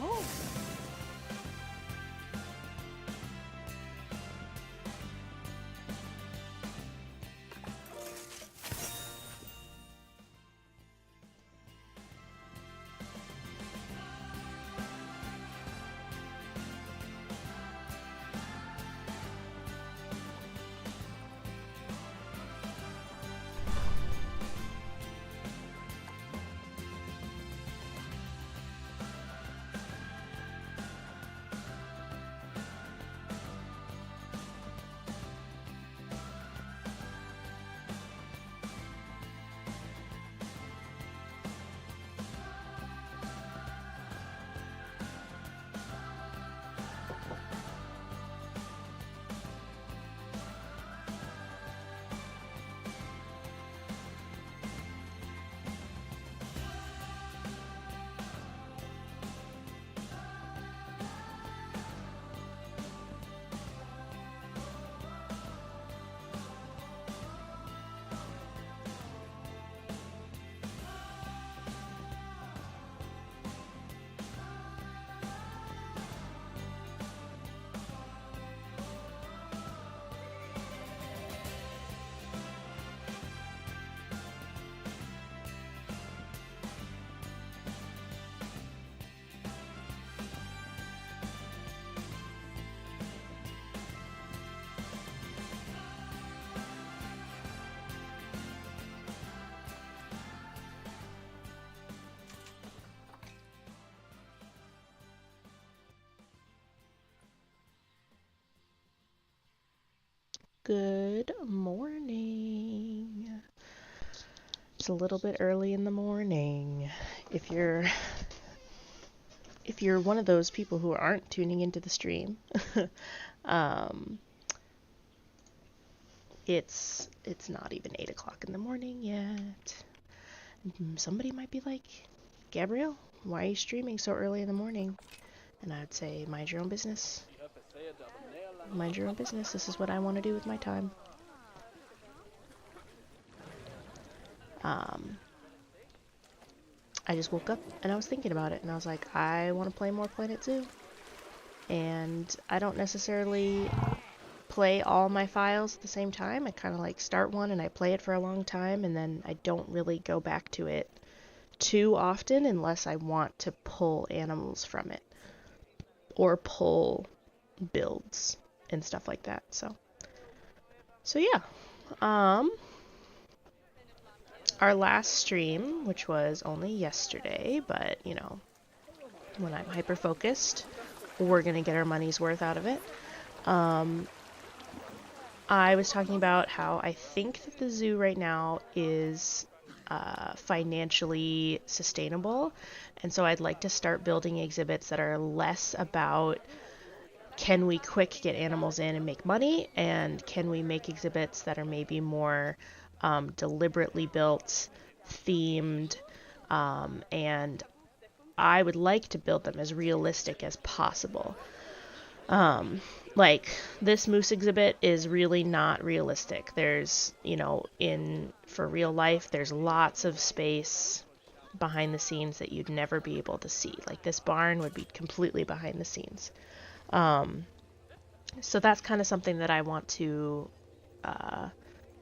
Oh. Good morning. It's a little bit early in the morning. If you're one of those people who aren't tuning into the stream, it's not even 8 o'clock in the morning yet. Somebody might be like, Gabrielle, why are you streaming so early in the morning? And I would say, mind your own business. Mind your own business. This is what I want to do with my time. I just woke up and I was thinking about it and I was like, I want to play more Planet Zoo. And I don't necessarily play all my files at the same time. I kind of like start one and I play it for a long time and then I don't really go back to it too often unless I want to pull animals from it or pull builds and stuff like that. So yeah. Our last stream, which was only yesterday, but you know, when I'm hyper focused, we're gonna get our money's worth out of it. I was talking about how I think that the zoo right now is financially sustainable, and so I'd like to start building exhibits that are less about can we quick get animals in and make money, and can we make exhibits that are maybe more deliberately built, themed, and I would like to build them as realistic as possible. Like this moose exhibit is really not realistic. There's, you know, for real life, there's lots of space behind the scenes that you'd never be able to see. Like this barn would be completely behind the scenes. So that's kind of something that I want to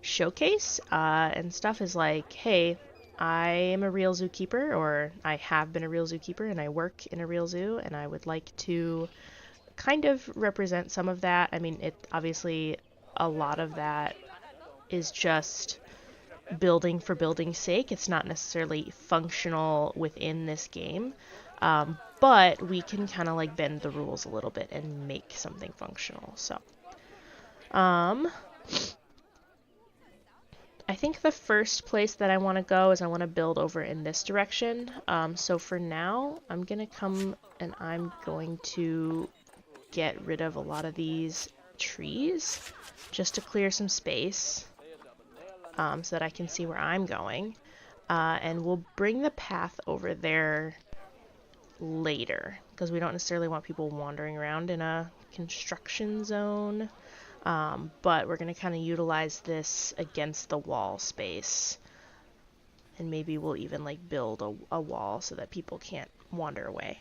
showcase, and stuff is like, hey, I am a real zookeeper, or I have been a real zookeeper, and I work in a real zoo, and I would like to kind of represent some of that. I mean, it obviously a lot of that is just building for building's sake. It's not necessarily functional within this game, but we can kind of like bend the rules a little bit and make something functional. So I think the first place that I want to go is I want to build over in this direction. So for now, I'm going to come and I'm going to get rid of a lot of these trees just to clear some space, so that I can see where I'm going. And we'll bring the path over there later because we don't necessarily want people wandering around in a construction zone. But we're going to kind of utilize this against the wall space. And maybe we'll even like build a wall so that people can't wander away.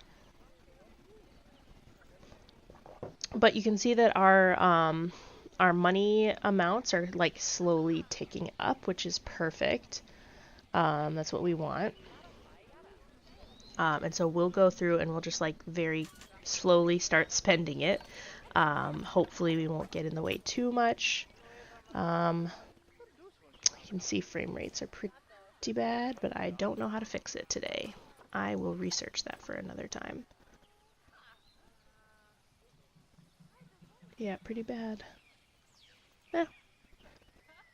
But you can see that our money amounts are like slowly ticking up, which is perfect. That's what we want. And so we'll go through and we'll just like very slowly start spending it. Hopefully we won't get in the way too much. You can see frame rates are pretty bad, but I don't know how to fix it today. I will research that for another time. Yeah, pretty bad. Eh.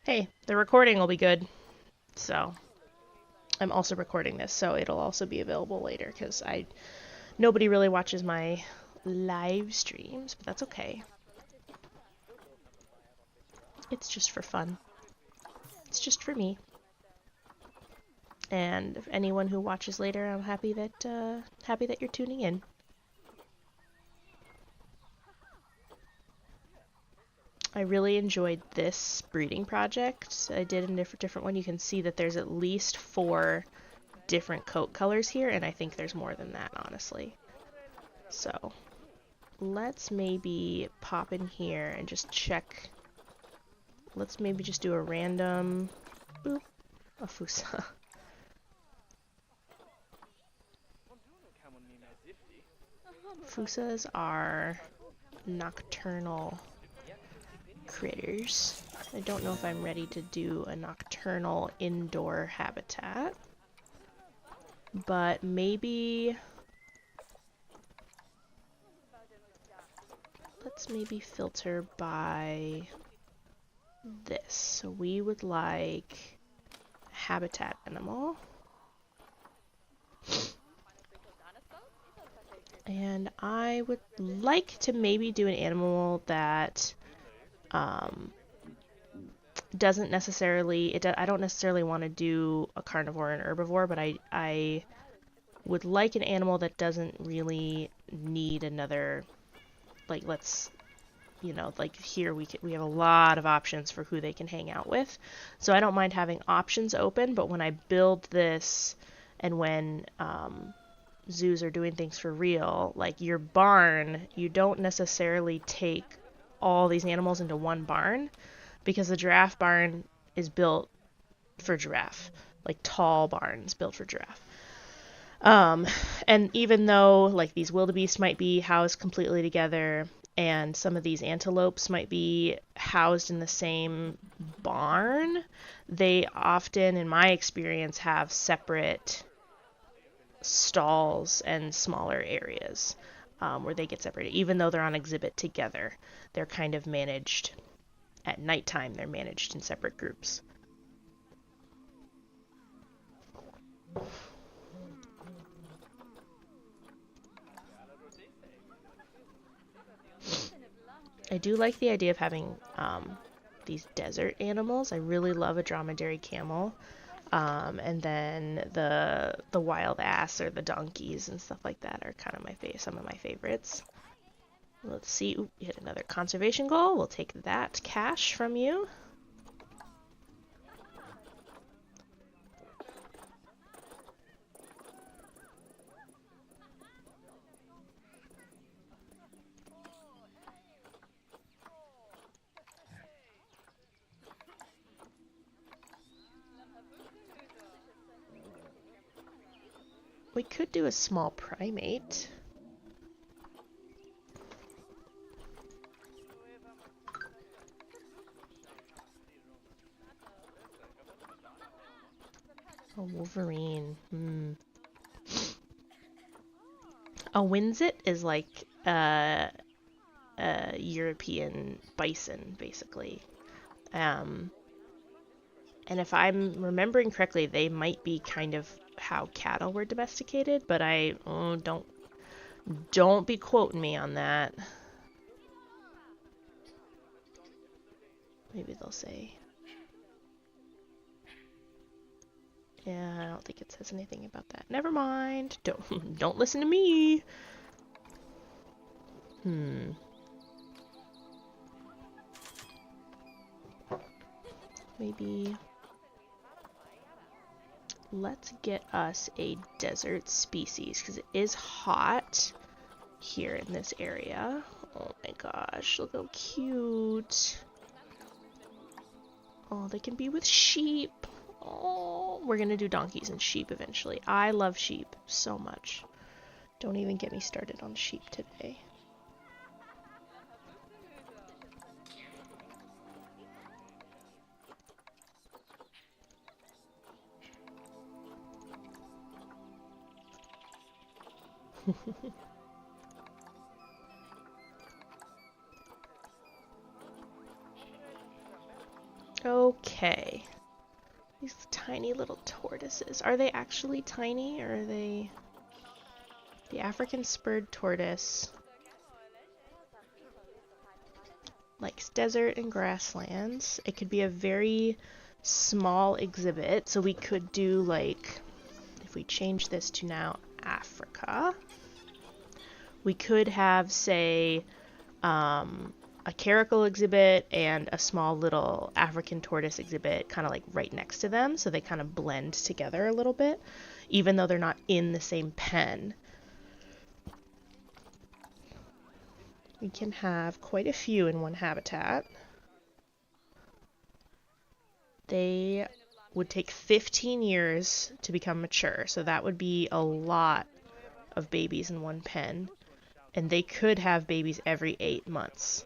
Hey, the recording will be good. So, I'm also recording this, so it'll also be available later, because nobody really watches my live streams, but that's okay. It's just for fun. It's just for me. And if anyone who watches later, I'm happy that you're tuning in. I really enjoyed this breeding project. I did a different one. You can see that there's at least 4 different coat colors here, and I think there's more than that, honestly. So let's maybe pop in here and just check. Let's maybe just do a random, boop, a Fusa. Fusas are nocturnal critters. I don't know if I'm ready to do a nocturnal indoor habitat, but maybe let's maybe filter by this. So we would like habitat animal. And I would like to maybe do an animal that doesn't necessarily, I don't necessarily want to do a carnivore and herbivore, but I would like an animal that doesn't really need another, like, let's, you know, like here we have a lot of options for who they can hang out with. So I don't mind having options open, but when I build this and when zoos are doing things for real, like your barn, you don't necessarily take all these animals into one barn, because the giraffe barn is built for giraffe, like tall barns built for giraffe. And even though like these wildebeest might be housed completely together, and some of these antelopes might be housed in the same barn, they often, in my experience, have separate stalls and smaller areas where they get separated. Even though they're on exhibit together, they're kind of managed at nighttime. They're managed in separate groups. I do like the idea of having these desert animals. I really love a dromedary camel. And then the wild ass or the donkeys and stuff like that are kind of some of my favorites. Let's see. Ooh, you hit another conservation goal. We'll take that cash from you. We could do a small primate. A wolverine. A Winzit is like a European bison, basically. And if I'm remembering correctly, they might be kind of how cattle were domesticated, but don't be quoting me on that. Maybe they'll say. Yeah, I don't think it says anything about that. Never mind. Don't listen to me. Maybe let's get us a desert species, because it is hot here in this area. Oh my gosh, look how cute. Oh, they can be with sheep. Oh, we're gonna do donkeys and sheep eventually. I love sheep so much. Don't even get me started on sheep today. Okay. These tiny little tortoises. Are they actually tiny, or are they... The African spurred tortoise likes desert and grasslands. It could be a very small exhibit, so we could do, like, if we change this to now Africa, we could have, say, a caracal exhibit and a small little African tortoise exhibit kind of like right next to them, so they kind of blend together a little bit, even though they're not in the same pen. We can have quite a few in one habitat. They would take 15 years to become mature, so that would be a lot of babies in one pen, and they could have babies every 8 months,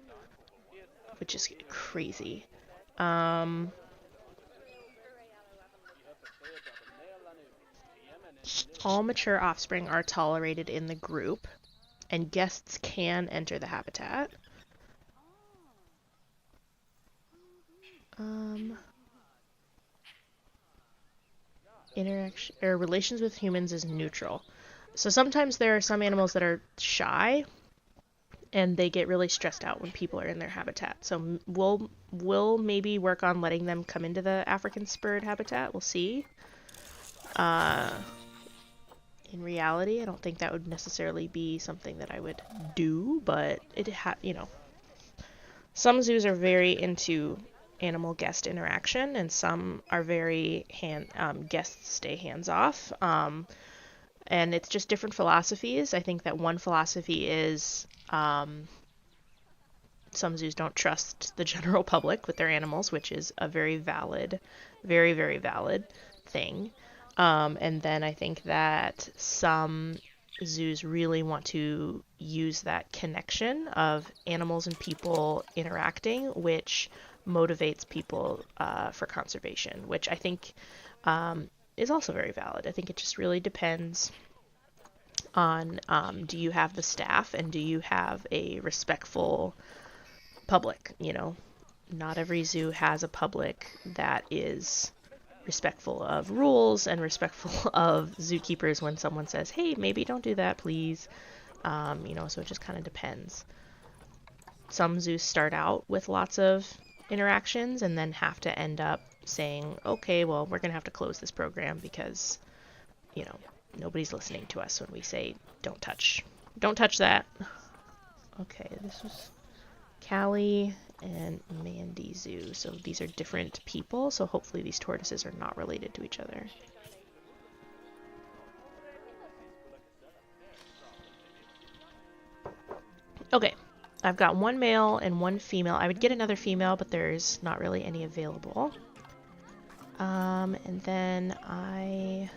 which is crazy. All mature offspring are tolerated in the group, and guests can enter the habitat. Interaction or relations with humans is neutral. So sometimes there are some animals that are shy, and they get really stressed out when people are in their habitat. So we'll maybe work on letting them come into the African spurred habitat. We'll see. In reality, I don't think that would necessarily be something that I would do, but some zoos are very into animal guest interaction, and some are very guests stay hands off. And it's just different philosophies. I think that one philosophy is some zoos don't trust the general public with their animals, which is a very valid, very, very valid thing. And then I think that some zoos really want to use that connection of animals and people interacting, which motivates people for conservation, which I think is also very valid. I think it just really depends on do you have the staff and do you have a respectful public. Not every zoo has a public that is respectful of rules and respectful of zookeepers when someone says, hey, maybe don't do that, please. So it just kind of depends. Some zoos start out with lots of interactions and then have to end up saying, okay, well, we're going to have to close this program because, nobody's listening to us when we say, don't touch that. Okay, this was Callie and Mandy Zoo. So these are different people, so hopefully these tortoises are not related to each other. Okay, I've got one male and one female. I would get another female, but there's not really any available. And then I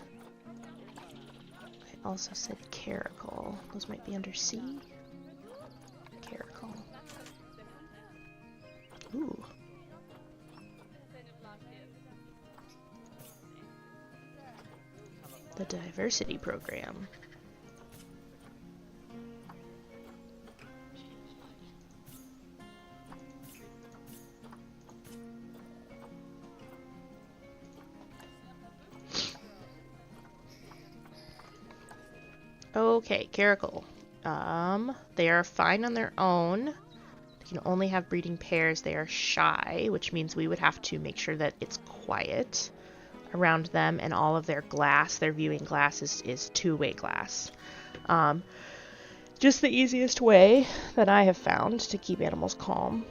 also said Caracal. Those might be under C. Caracal. Ooh. The diversity program. Okay, Caracal. They are fine on their own. They can only have breeding pairs. They are shy, which means we would have to make sure that it's quiet around them, and all of their glass, their viewing glass, is two-way glass. Just the easiest way that I have found to keep animals calm.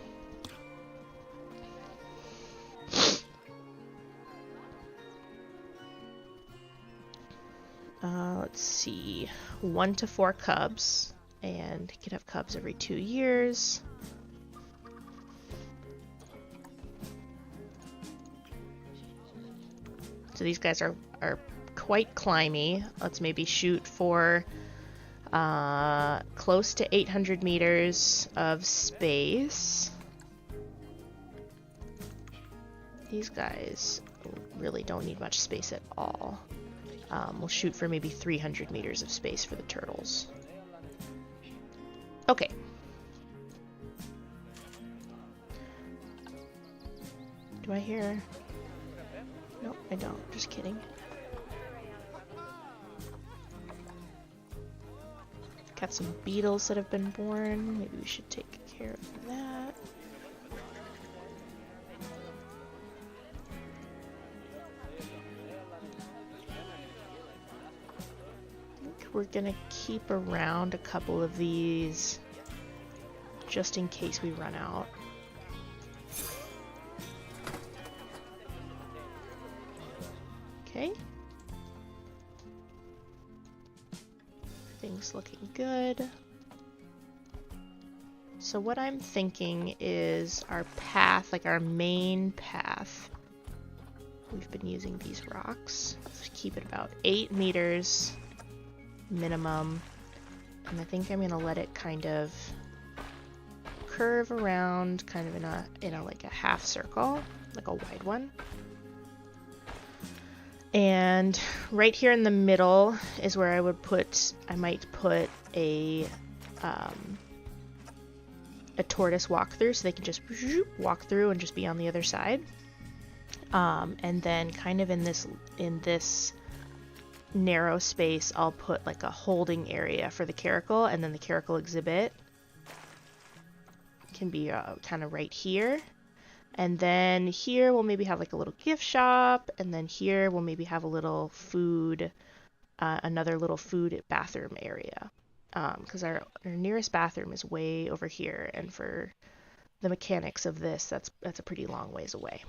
Let's see. 1 to 4 cubs. and can have cubs every 2 years. So these guys are quite climby. Let's maybe shoot for close to 800 meters of space. These guys really don't need much space at all. We'll shoot for maybe 300 meters of space for the turtles. Okay. Do I hear? No, I don't. Just kidding. Got some beetles that have been born. Maybe we should take care of that. We're gonna keep around a couple of these just in case we run out. Okay. Things looking good. So what I'm thinking is our path, like our main path. We've been using these rocks. Let's keep it about 8 meters minimum, and I think I'm gonna let it kind of curve around, kind of in a like a half circle, like a wide one. And right here in the middle is where I might put a tortoise walk through, so they can just walk through and just be on the other side. And then kind of in this narrow space, I'll put like a holding area for the caracal, and then the caracal exhibit can be kind of right here. And then here we'll maybe have like a little gift shop, and then here we'll maybe have a little food, another little food bathroom area, because our nearest bathroom is way over here, and for the mechanics of this, that's a pretty long ways away.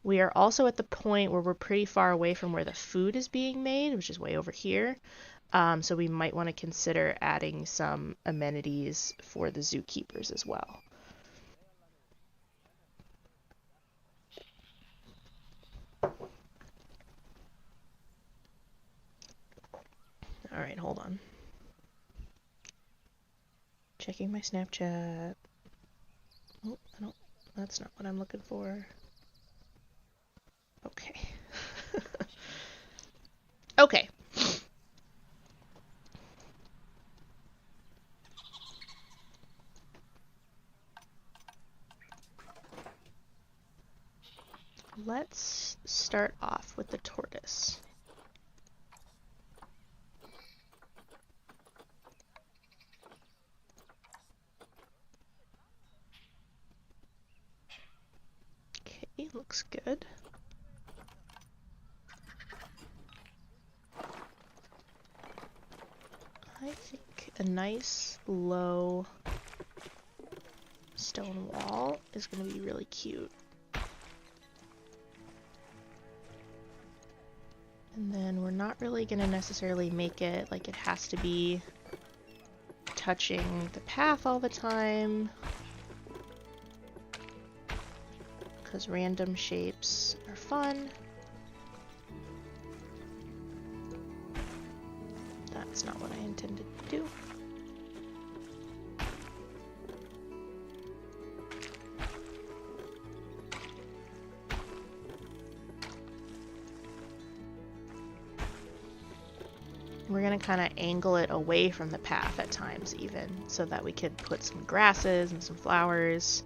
We are also at the point where we're pretty far away from where the food is being made, which is way over here. So we might want to consider adding some amenities for the zookeepers as well. All right, hold on. Checking my Snapchat. Oh, that's not what I'm looking for. Okay. Okay. Let's start off with the tortoise. Okay, looks good. I think a nice low stone wall is going to be really cute. And then we're not really going to necessarily make it like it has to be touching the path all the time, because random shapes are fun. That's not what I intended to do. We're going to kind of angle it away from the path at times even, so that we could put some grasses and some flowers.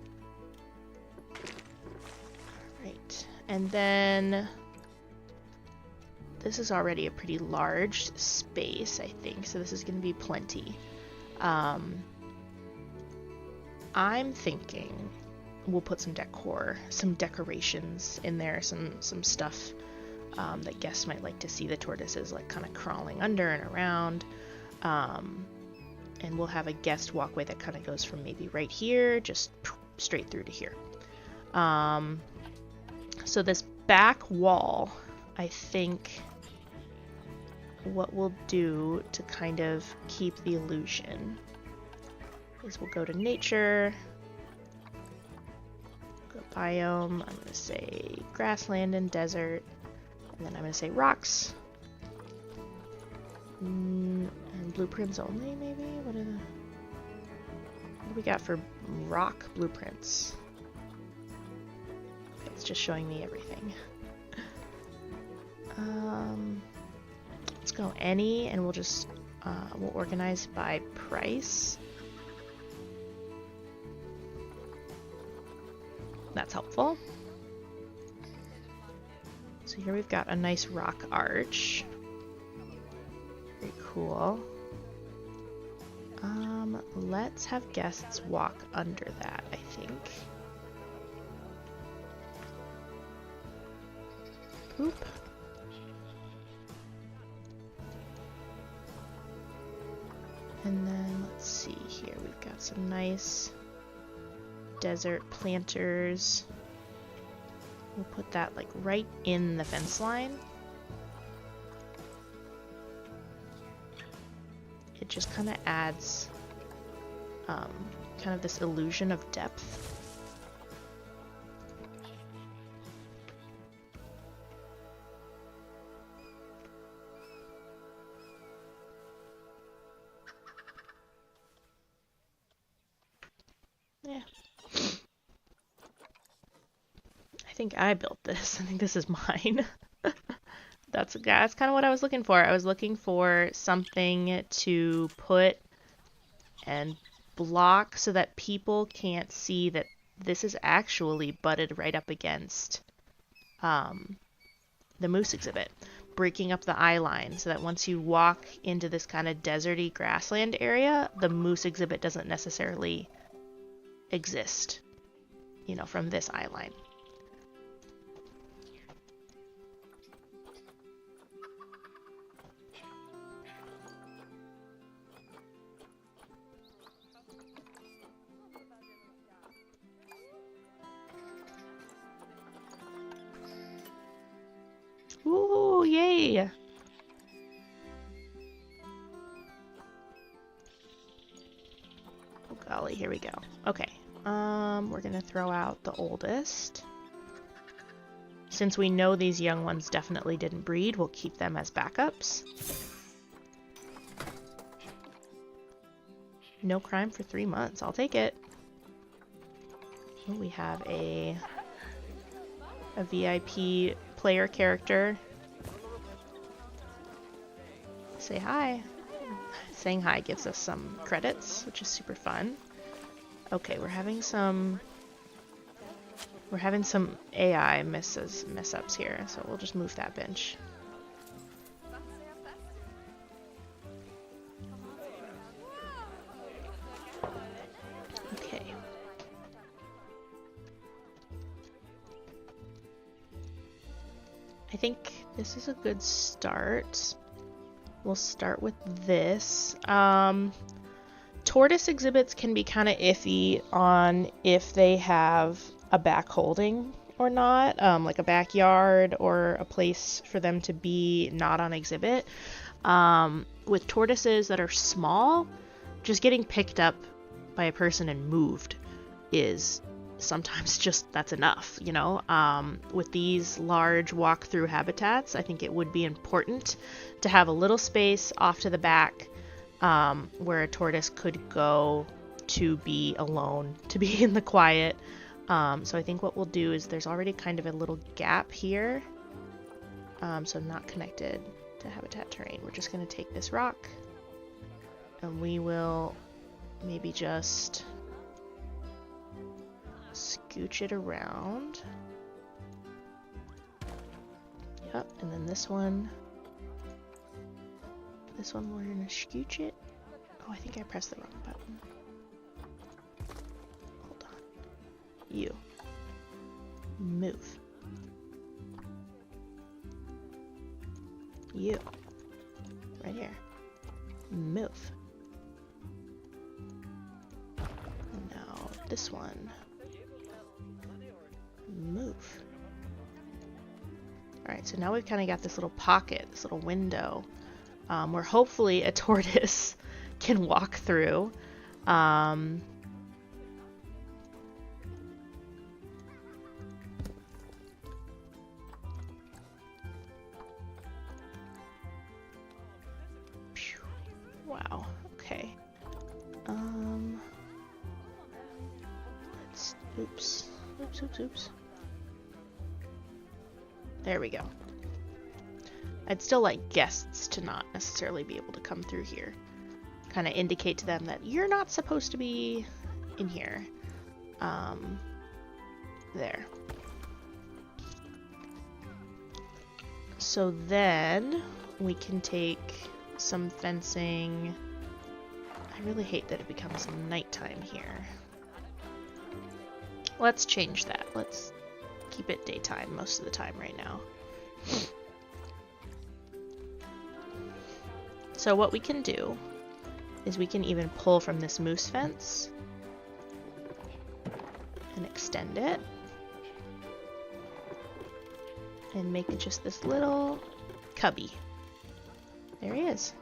Alright, and then this is already a pretty large space, I think, so this is going to be plenty. I'm thinking we'll put some decorations in there, some stuff that guests might like to see the tortoises like kind of crawling under and around. And we'll have a guest walkway that kind of goes from maybe right here just straight through to here. So this back wall, I think what we'll do to kind of keep the illusion is we'll go to nature, go biome, I'm going to say grassland and desert, and then I'm going to say rocks. And blueprints only, maybe? What do we got for rock blueprints? Okay, it's just showing me everything. Let's go any, and we'll just we'll organize by price. That's helpful. So here we've got a nice rock arch. Very cool. Let's have guests walk under that, I think. Oop. And then let's see here, we've got some nice desert planters. We'll put that like right in the fence line. It just kind of adds kind of this illusion of depth. Yeah. I think I built this. I think this is mine. That's kind of what I was looking for. I was looking for something to put and block so that people can't see that this is actually butted right up against the moose exhibit, breaking up the eye line so that once you walk into this kind of deserty grassland area, the moose exhibit doesn't necessarily exist, you know, from this eye line. Ooh, yay! Oh golly, here we go. Okay, we're gonna throw out the oldest. Since we know these young ones definitely didn't breed, we'll keep them as backups. No crime for 3 months, I'll take it. Oh, we have a VIP player character. Say hi. Saying hi gives us some credits, which is super fun. Okay, we're having some AI mess-ups here, so we'll just move that bench. Okay. I think this is a good start. We'll start with this. Tortoise exhibits can be kind of iffy on if they have a back holding or not, like a backyard or a place for them to be not on exhibit. With tortoises that are small, just getting picked up by a person and moved is sometimes just that's enough, you know. With these large walk-through habitats, I think it would be important to have a little space off to the back where a tortoise could go to be alone, to be in the quiet. So I think what we'll do is there's already kind of a little gap here, so not connected to habitat terrain. We're just going to take this rock and we will maybe just scooch it around. Yep, and then this one we're gonna scooch it. Oh, I think I pressed the wrong button. Hold on. You. Move. You. Right here. Move. And now this one. Move. Alright, so now we've kind of got this little pocket, this little window where hopefully a tortoise can walk through. Wow, okay. Let's, oops. There we go. I'd still like guests to not necessarily be able to come through here. Kind of indicate to them that you're not supposed to be in here. There. So then we can take some fencing. I really hate that it becomes nighttime here. Let's change that. Let's keep it daytime most of the time right now. So what we can do is we can even pull from this moose fence and extend it and make it just this little cubby. There he is.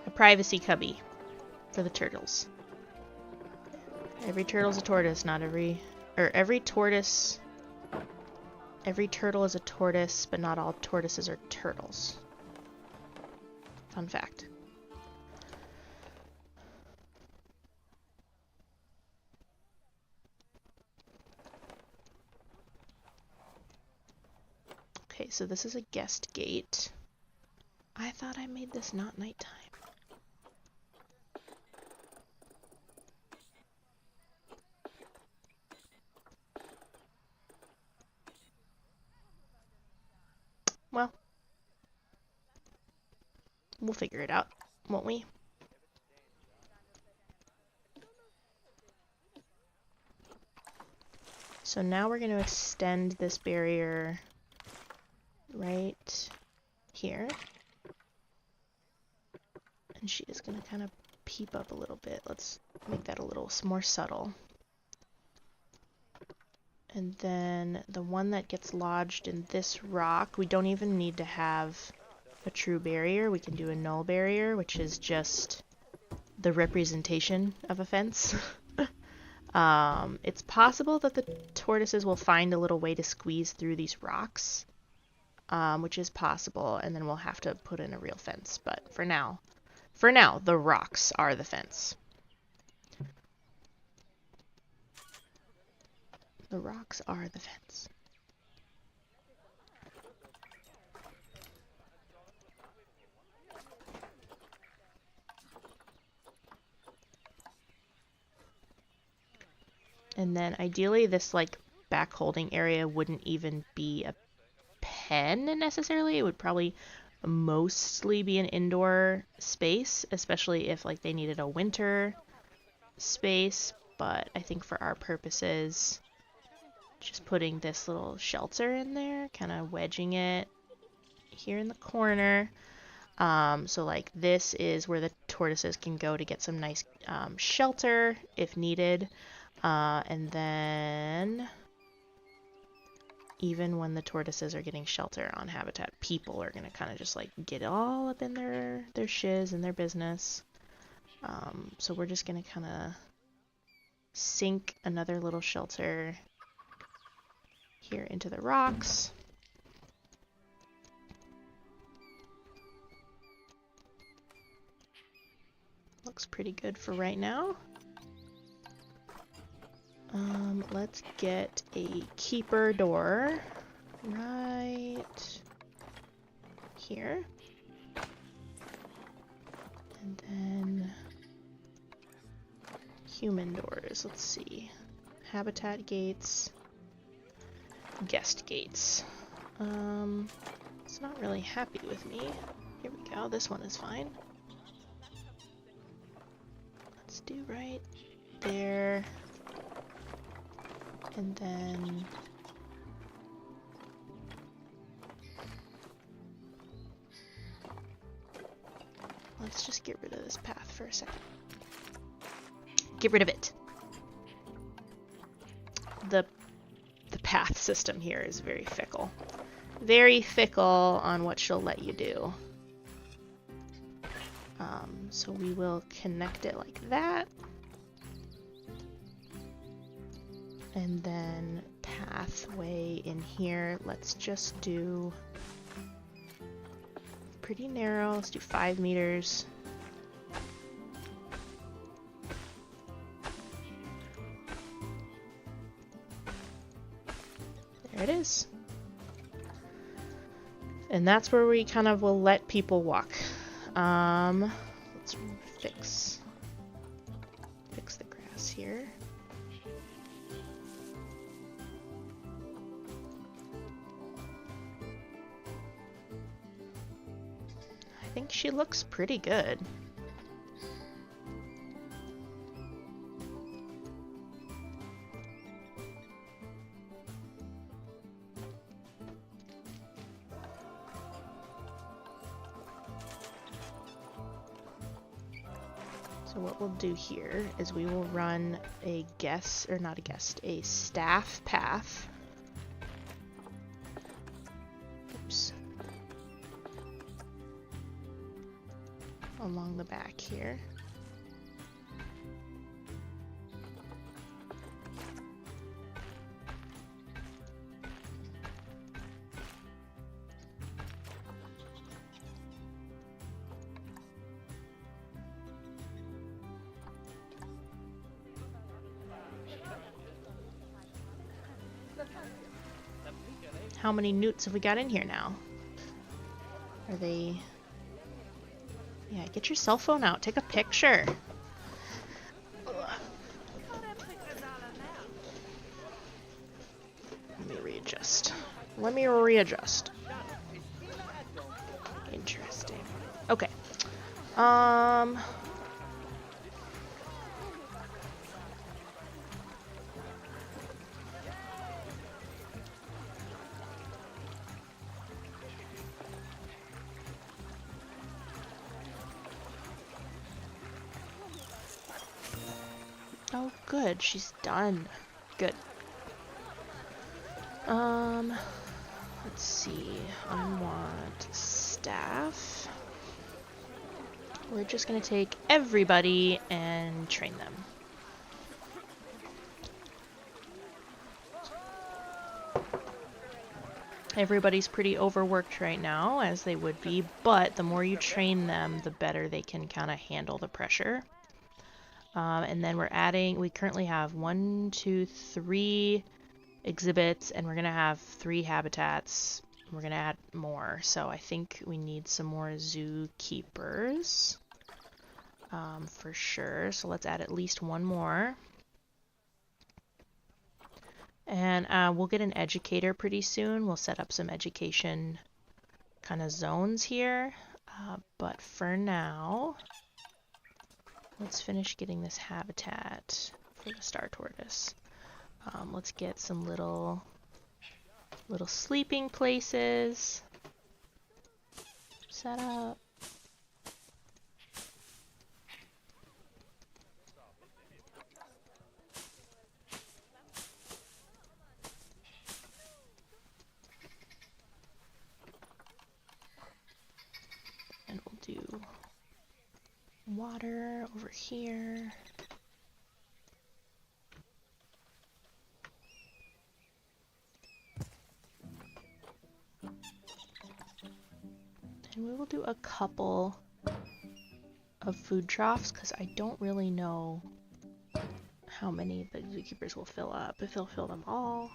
A privacy cubby for the turtles. Every turtle's a tortoise, not every... Or every tortoise... Every turtle is a tortoise, but not all tortoises are turtles. Fun fact. Okay, so this is a guest gate. I thought I made this not nighttime. Well, we'll figure it out, won't we? So now we're going to extend this barrier right here. And she is going to kind of peep up a little bit. Let's make that a little more subtle. And then the one that gets lodged in this rock, we don't even need to have a true barrier. We can do a null barrier, which is just the representation of a fence. It's possible that the tortoises will find a little way to squeeze through these rocks, which is possible, and then we'll have to put in a real fence. But for now, the rocks are the fence. The rocks are the fence. And then ideally this like back holding area wouldn't even be a pen necessarily. It would probably mostly be an indoor space, especially if like they needed a winter space. But I think for our purposes, just putting this little shelter in there, kind of wedging it here in the corner. So like this is where the tortoises can go to get some nice shelter if needed. And then even when the tortoises are getting shelter on habitat, people are going to kind of just like get all up in their shiz and their business. So we're just going to kind of sink another little shelter here into the rocks. Looks pretty good for right now. Let's get a keeper door right here. And then human doors. Let's see. Habitat gates. Guest gates. It's not really happy with me. Here we go. This one is fine. Let's do right there. And then let's just get rid of this path for a second. Get rid of it. The path system here is very fickle. very fickle on what she'll let you do. So we will connect it like that. And then pathway in here, let's just do pretty narrow. Let's do 5 meters. There it is. And that's where we kind of will let people walk. Let's fix the grass here. I think she looks pretty good. So what we'll do here is we will run a staff path. Oops. Along the back here. How many newts have we got in here now? Are they... Yeah, get your cell phone out. Take a picture. Let me readjust. Interesting. Okay. Oh, good. She's done. Good. Let's see. I want staff. We're just gonna take everybody and train them. Everybody's pretty overworked right now, as they would be, but the more you train them, the better they can kind of handle the pressure. And then we currently have 1, 2, 3 exhibits, and we're going to have 3 habitats. We're going to add more, so I think we need some more zookeepers for sure. So let's add at least 1 more. And we'll get an educator pretty soon. We'll set up some education kind of zones here. But for now... Let's finish getting this habitat for the star tortoise. Let's get some little sleeping places set up. And we'll do water over here. And we will do a couple of food troughs because I don't really know how many the zookeepers will fill up, if they'll fill them all.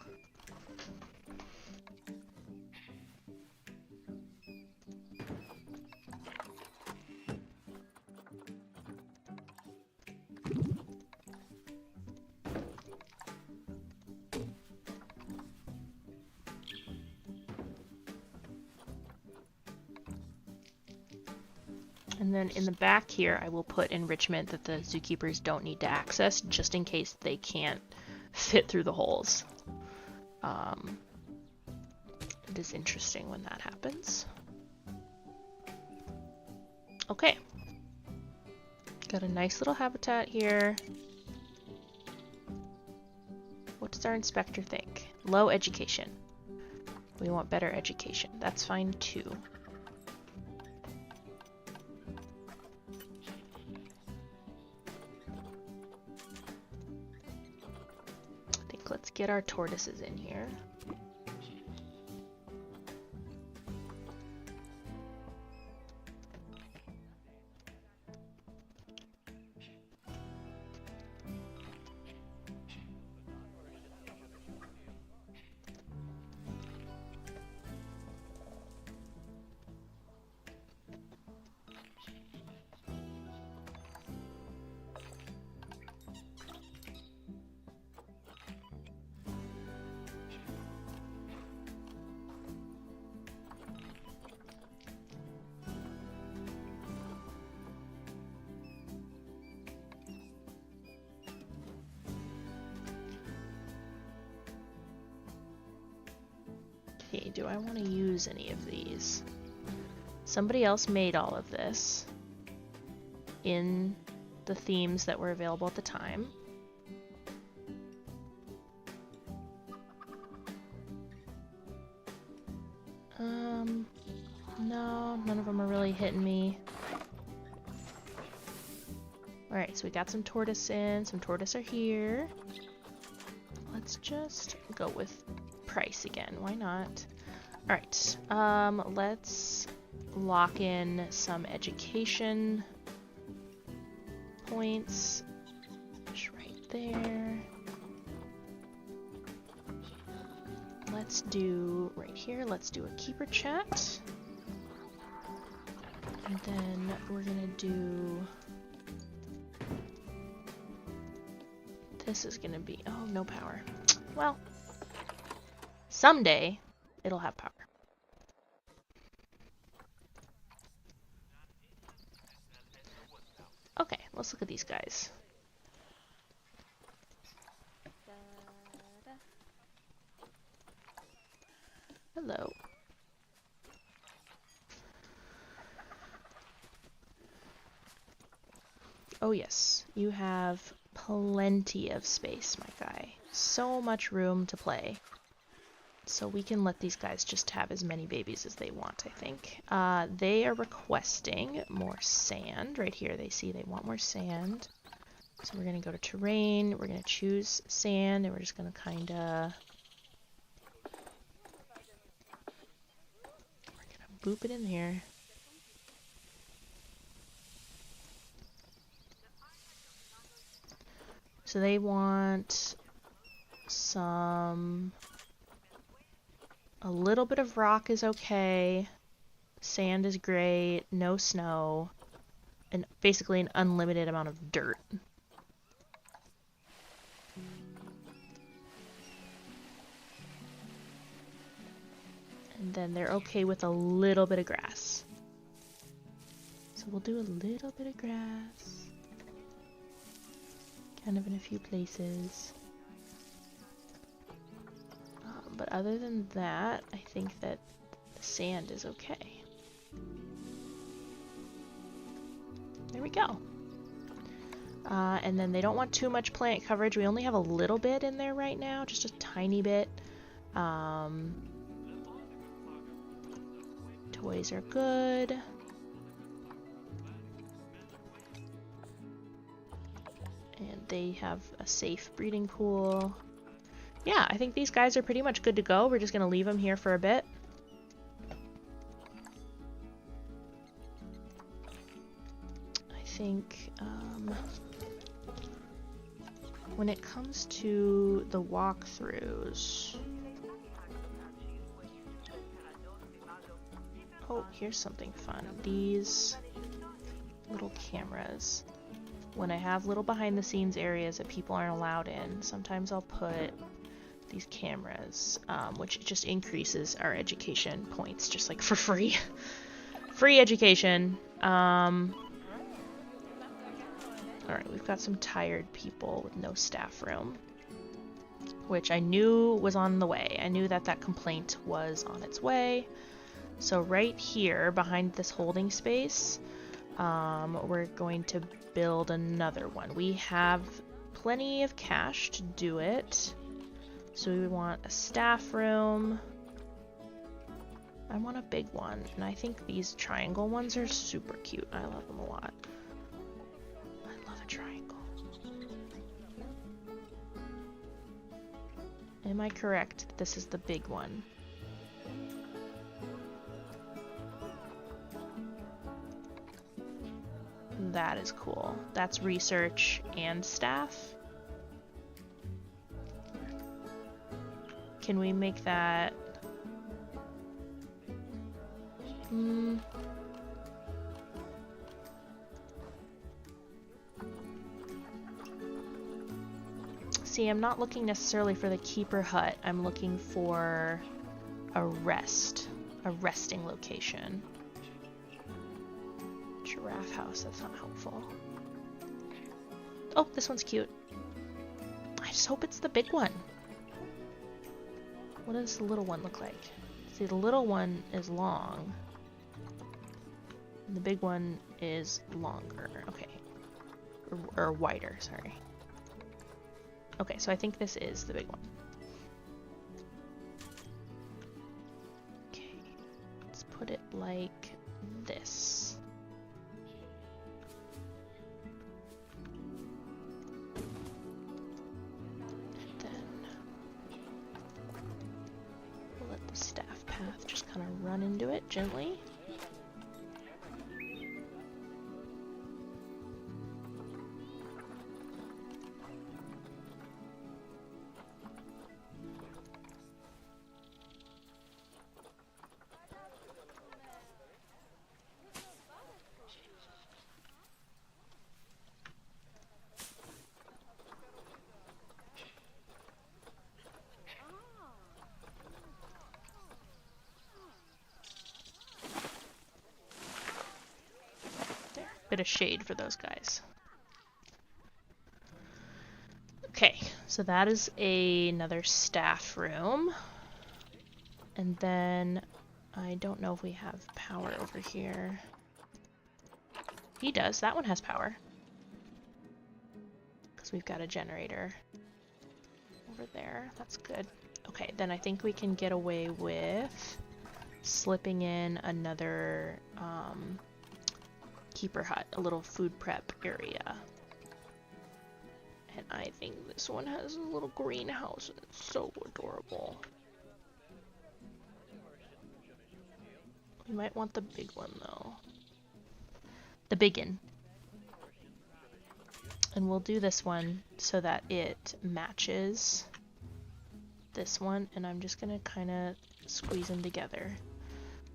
And then in the back here, I will put enrichment that the zookeepers don't need to access, just in case they can't fit through the holes. It is interesting when that happens. Okay. Got a nice little habitat here. What does our inspector think? Low education. We want better education. That's fine too. I think let's get our tortoises in here. Okay, do I want to use any of these? Somebody else made all of this in the themes that were available at the time. No, none of them are really hitting me. Alright, so we got some tortoise in, some tortoise are here. Let's just go with price again, why not? Alright, let's lock in some education points. Just right there. Let's do, right here, let's do a keeper chat. And then we're gonna do, this is gonna be, oh, no power. Well, someday it'll have power. Okay, let's look at these guys. Hello. Oh yes, you have plenty of space, my guy. So much room to play. So we can let these guys just have as many babies as they want, I think. They are requesting more sand. Right here they see they want more sand. So we're going to go to terrain, we're going to choose sand, and we're just going to kind of... We're going to boop it in here. So they want some... A little bit of rock is okay. Sand is great. No snow. And basically an unlimited amount of dirt. And then they're okay with a little bit of grass. So we'll do a little bit of grass. Kind of in a few places. But other than that, I think that the sand is okay. There we go. And then they don't want too much plant coverage. We only have a little bit in there right now, just a tiny bit. Toys are good. And they have a safe breeding pool. Yeah, I think these guys are pretty much good to go. We're just going to leave them here for a bit. I think when it comes to the walkthroughs... Oh, here's something fun. These little cameras. When I have little behind the scenes areas that people aren't allowed in, sometimes I'll put these cameras, which just increases our education points, just like for free. Free education. Alright, we've got some tired people with no staff room, which I knew was on the way. I knew that that complaint was on its way. So right here, behind this holding space, we're going to build another one. We have plenty of cash to do it. So we want a staff room, I want a big one, and I think these triangle ones are super cute. I love them a lot. I love a triangle. Am I correct? This is the big one. That is cool. That's research and staff. Can we make that... See, I'm not looking necessarily for the keeper hut. I'm looking for a resting location. Giraffe house, that's not helpful. Oh, this one's cute. I just hope it's the big one. What does the little one look like? See, the little one is long. And the big one is longer. Okay. Or wider, sorry. Okay, so I think this is the big one. Okay. Let's put it like this. Staff path, just kind of run into it gently. Bit of shade for those guys. Okay, so that is another staff room. And then I don't know if we have power over here. He does. That one has power. Because we've got a generator over there. That's good. Okay, then I think we can get away with slipping in another keeper hut, a little food prep area. And I think this one has a little greenhouse and it's so adorable. We might want the big one though. The biggin. And we'll do this one so that it matches this one, and I'm just gonna kind of squeeze them together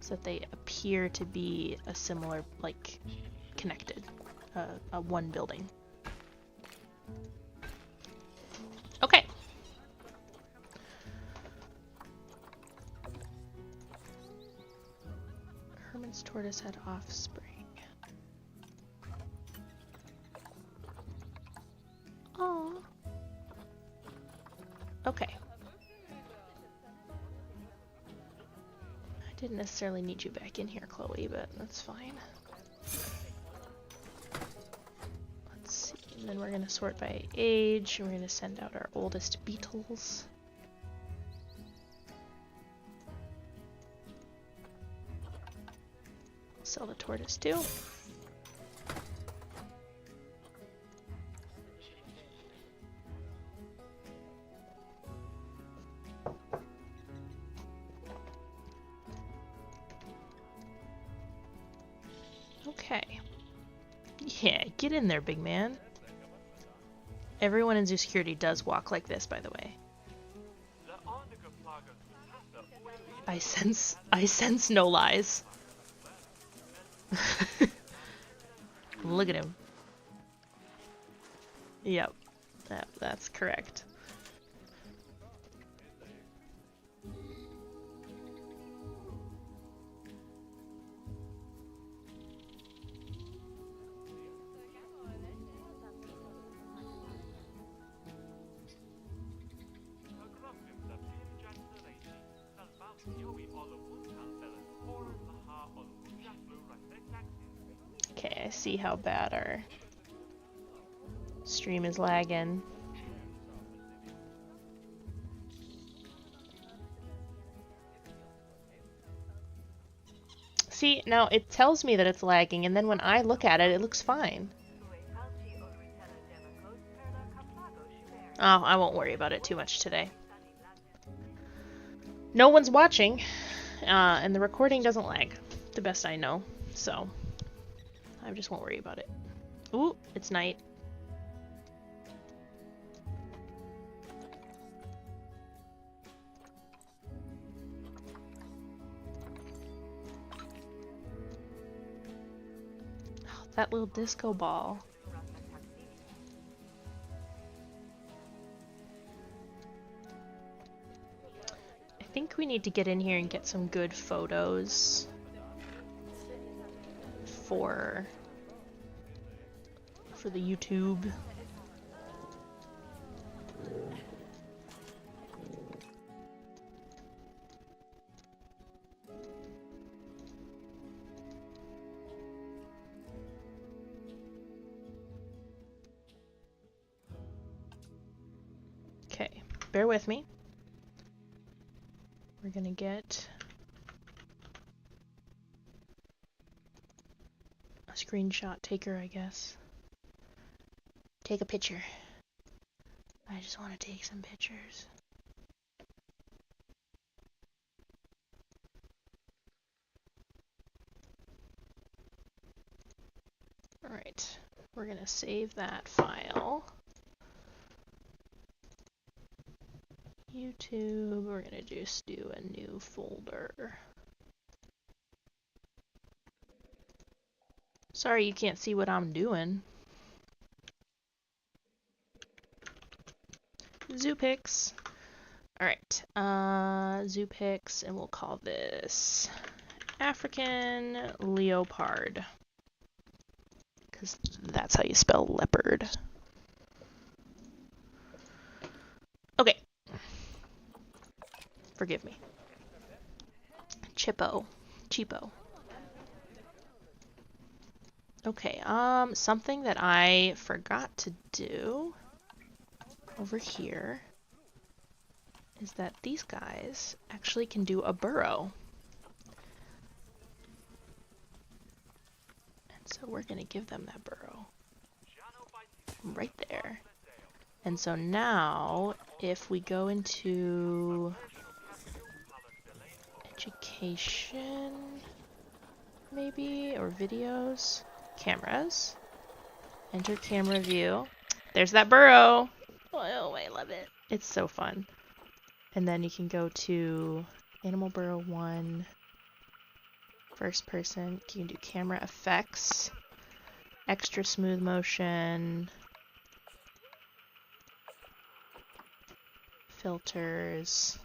so that they appear to be a similar, like, connected, a one building. Okay. Herman's tortoise had offspring. Oh. Okay. I didn't necessarily need you back in here, Chloe, but that's fine. Let's see, and then we're gonna sort by age, and we're gonna send out our oldest beetles. Sell the tortoise too. Okay. Yeah, get in there, big man. Everyone in Zoo Security does walk like this, by the way. I sense no lies. Look at him. Yep, that's correct. Okay, I see how bad our stream is lagging. See, now it tells me that it's lagging, and then when I look at it, it looks fine. Oh, I won't worry about it too much today. No one's watching, and the recording doesn't lag, the best I know, so I just won't worry about it. Ooh, it's night. Oh, that little disco ball. I think we need to get in here and get some good photos for the YouTube. Okay, bear with me. We're gonna get a screenshot taker, I guess. Take a picture. I just want to take some pictures. Alright, we're gonna save that file. YouTube, we're gonna just do a new folder. Sorry you can't see what I'm doing. Zoo pics. Alright, zoo pics, and we'll call this African leopard. Because that's how you spell leopard. Okay. Forgive me. Cheapo. Okay, something that I forgot to do over here is that these guys actually can do a burrow. And so we're gonna give them that burrow. Right there. And so now, if we go into education, maybe, or videos, cameras, enter camera view. There's that burrow. Oh, I love it. It's so fun. And then you can go to Animal Burrow 1, first person. You can do camera effects, extra smooth motion, filters.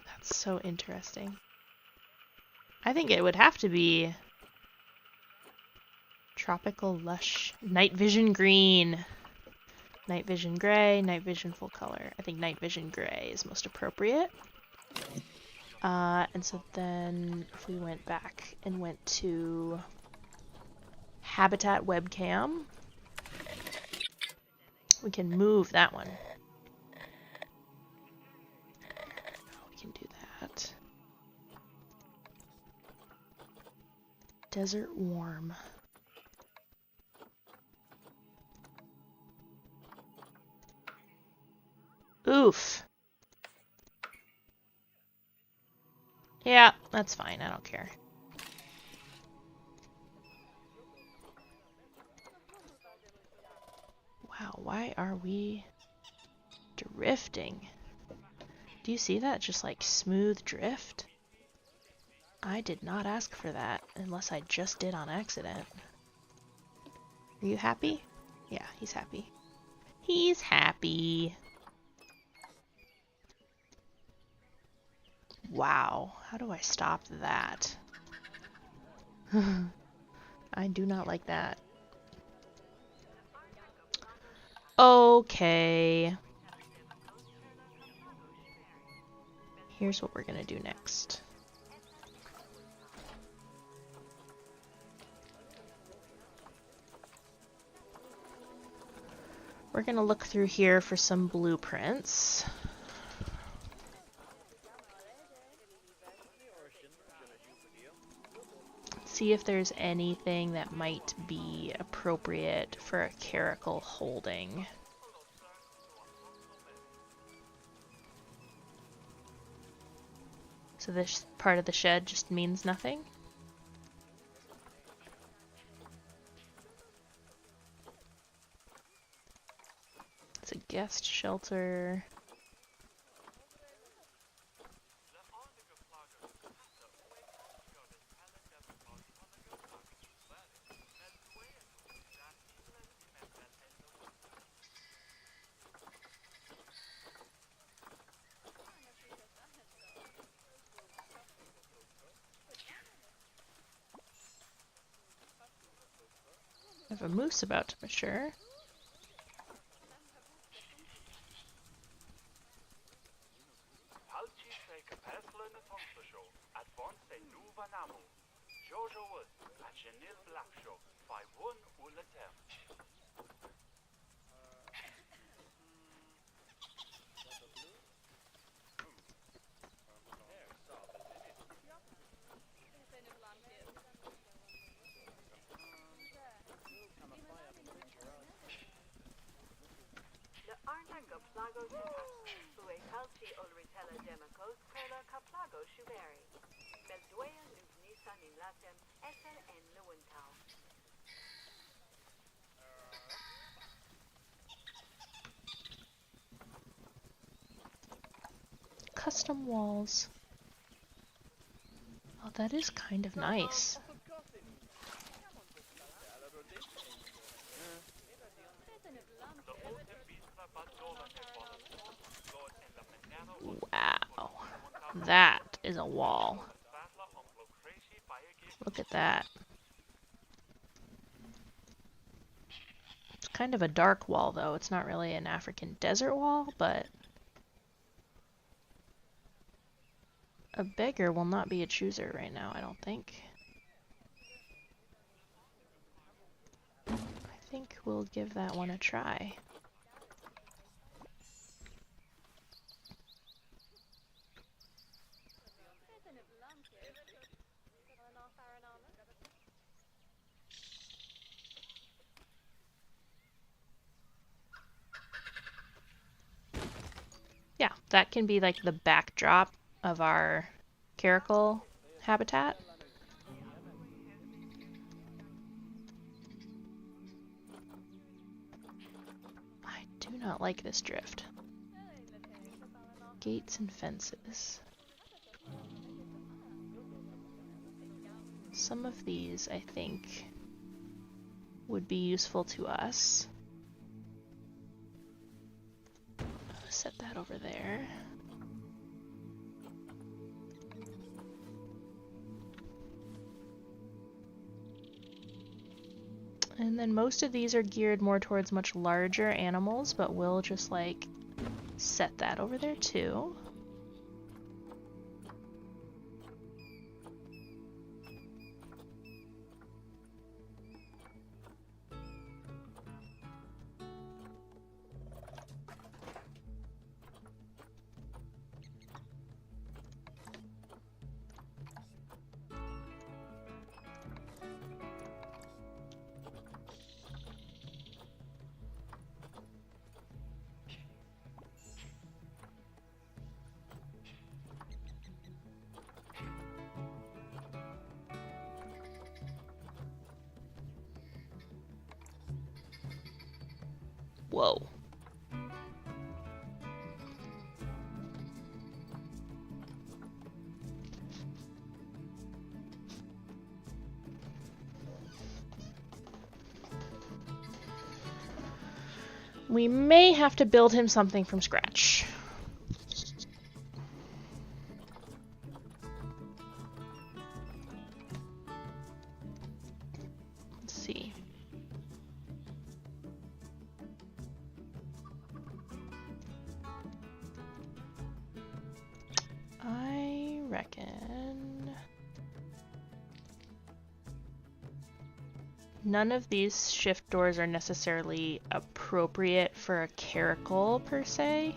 That's so interesting. I think it would have to be tropical lush night vision green, night vision gray, night vision full color. I think night vision gray is most appropriate. And so then if we went back and went to habitat webcam, we can move that one. We can do that. Desert warm. Oof. Yeah, that's fine. I don't care. Wow, why are we drifting? Do you see that? Just like smooth drift? I did not ask for that, unless I just did on accident. Are you happy? Yeah, he's happy. He's happy. Wow, how do I stop that? I do not like that. Okay. Here's what we're gonna do next. We're gonna look through here for some blueprints. see if there's anything that might be appropriate for a caracal holding. So this part of the shed just means nothing? It's a guest shelter. I have a moose about to mature. Custom walls. Oh, that is kind of nice. Wow. That is a wall. Look at that. It's kind of a dark wall, though. It's not really an African desert wall, but a beggar will not be a chooser right now, I don't think. I think we'll give that one a try. Yeah, that can be like the backdrop of our caracal habitat. I do not like this drift. Gates and fences. Some of these, I think, would be useful to us. Set that over there. And then most of these are geared more towards much larger animals, but we'll just like set that over there too. Whoa. We may have to build him something from scratch. Let's see. I reckon none of these shift doors are necessarily appropriate for a caracal per se,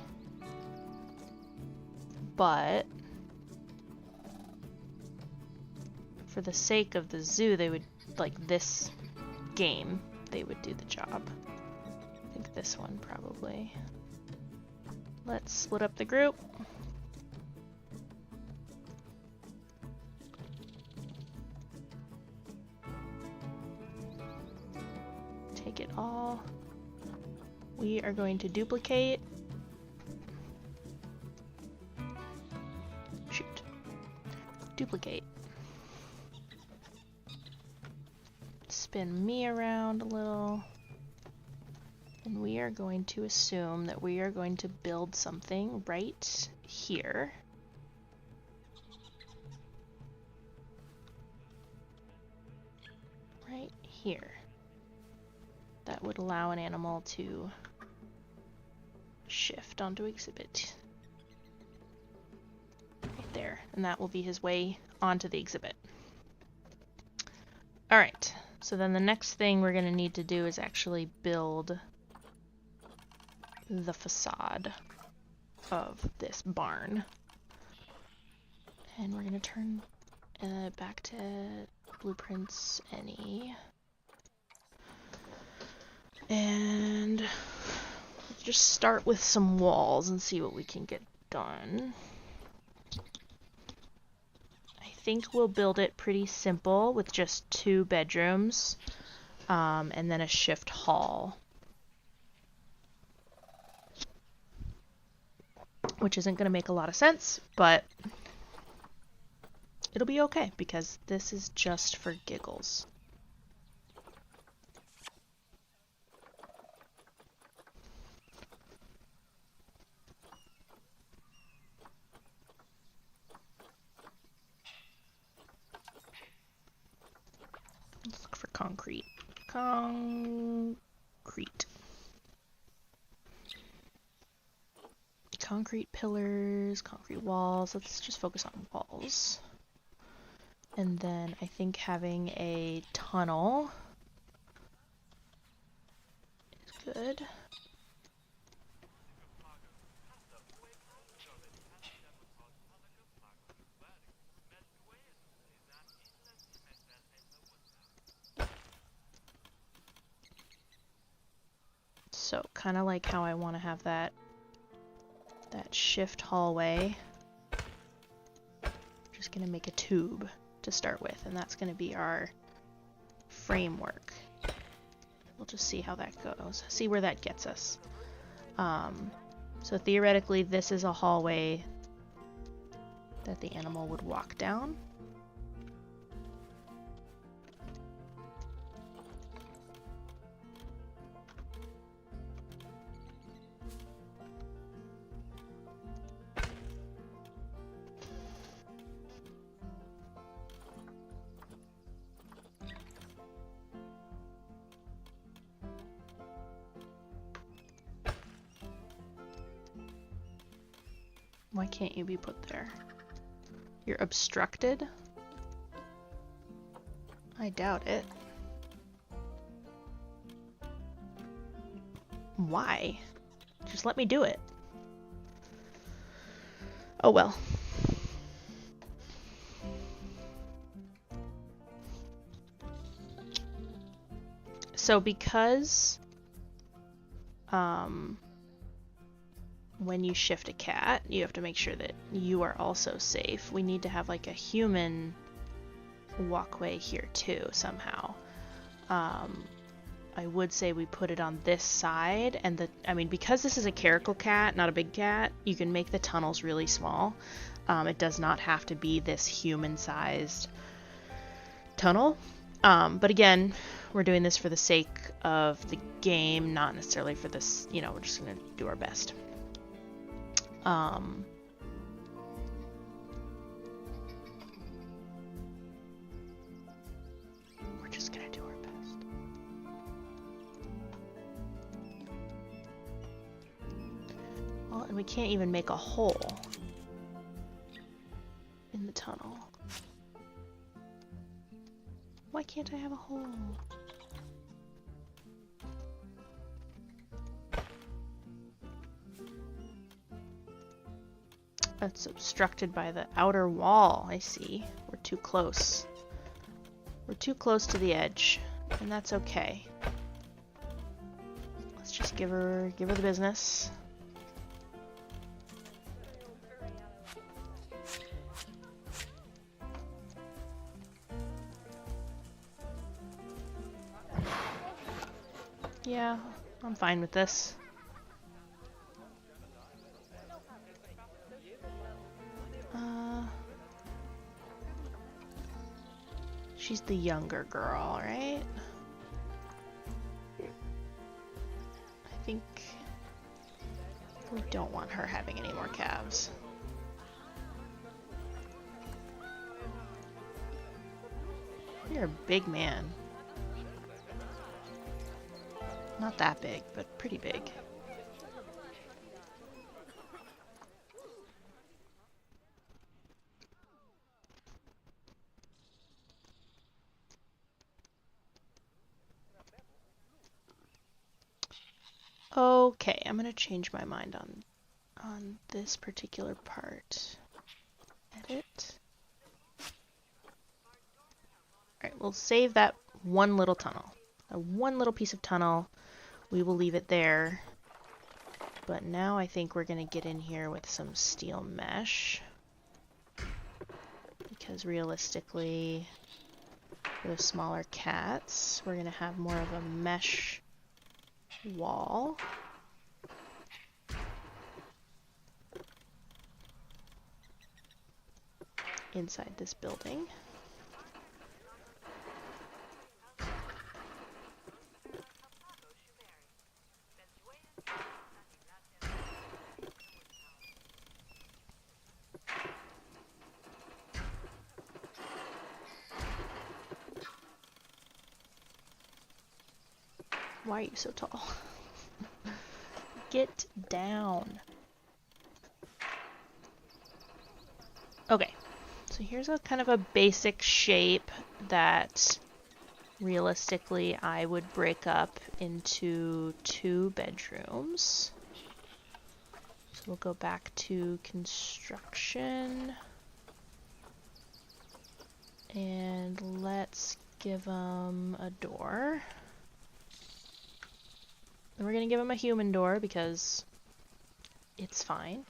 but for the sake of the zoo, they would, like this game, they would do the job. I think this one probably. Let's split up the group. Take it all. We are going to duplicate. Shoot. Duplicate. Spin me around a little. And we are going to assume that we are going to build something right here. Right here. That would allow an animal to shift onto exhibit. Right there. And that will be his way onto the exhibit. Alright, so then the next thing we're going to need to do is actually build the facade of this barn. And we're going to turn back to blueprints any. And just start with some walls and see what we can get done. I think we'll build it pretty simple with just 2 bedrooms and then a shift hall. Which isn't going to make a lot of sense, but it'll be okay because this is just for giggles. Let's look for concrete. Concrete pillars, concrete walls. Let's just focus on walls. And then I think having a tunnel is good. So kind of like how I want to have that shift hallway. Just gonna make a tube to start with, and that's gonna be our framework. We'll just see how that goes, see where that gets us. So theoretically this is a hallway that the animal would walk down. Why can't you be put there? You're obstructed? I doubt it. Why? Just let me do it. Oh well. So because when you shift a cat, you have to make sure that you are also safe. We need to have like a human walkway here too somehow. I would say we put it on this side, and because this is a caracal cat, not a big cat, you can make the tunnels really small. It does not have to be this human-sized tunnel. But again, we're doing this for the sake of the game, not necessarily for this, we're just gonna do our best. We're just gonna do our best. Well, and we can't even make a hole in the tunnel. Why can't I have a hole? That's obstructed by the outer wall, I see. We're too close. We're too close to the edge, and that's okay. Let's just give her the business. Yeah, I'm fine with this. She's the younger girl, right? I think we don't want her having any more calves. You're a big man. Not that big, but pretty big. Okay, I'm gonna change my mind on this particular part. Edit. Alright, we'll save that one little tunnel. One little piece of tunnel. We will leave it there. But now I think we're gonna get in here with some steel mesh. Because realistically, for the smaller cats, we're gonna have more of a mesh wall. Inside this building. Why are you so tall? Get down. Okay, so here's a kind of a basic shape that realistically I would break up into 2 bedrooms. So we'll go back to construction. And let's give them a door. And we're gonna give them a human door because it's fine.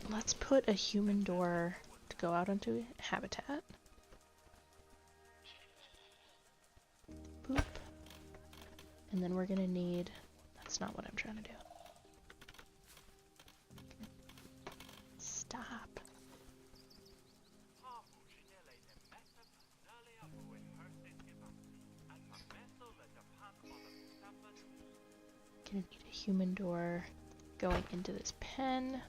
Let's put a human door to go out onto habitat. Boop. And then we're gonna need... That's not what I'm trying to do. Stop. Gonna need a human door going into this pen.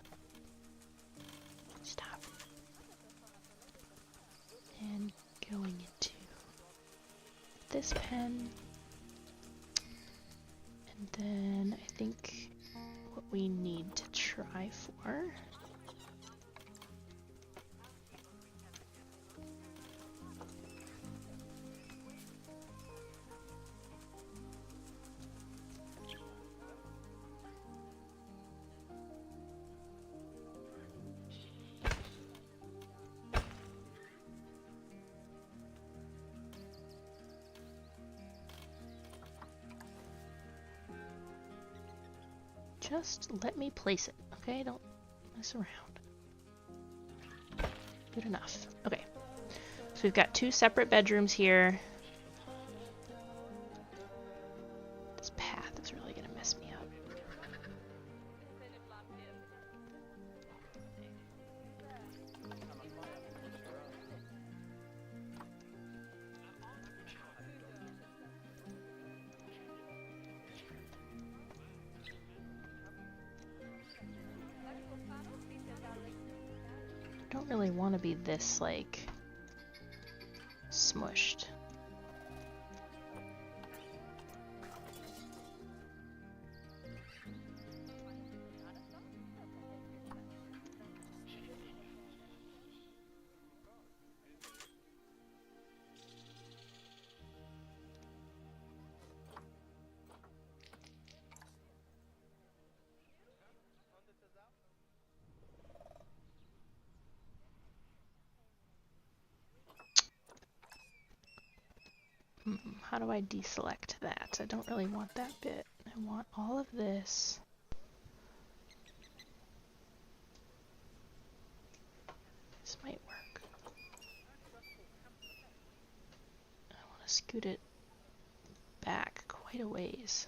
Stop. And going into this pen. And then I think what we need to try for just let me place it, okay? Don't mess around. Good enough. Okay. So we've got 2 separate bedrooms here. This path is really gonna mess me up. Don't really want to be this, like, smushed. How do I deselect that? I don't really want that bit. I want all of this. This might work. I want to scoot it back quite a ways.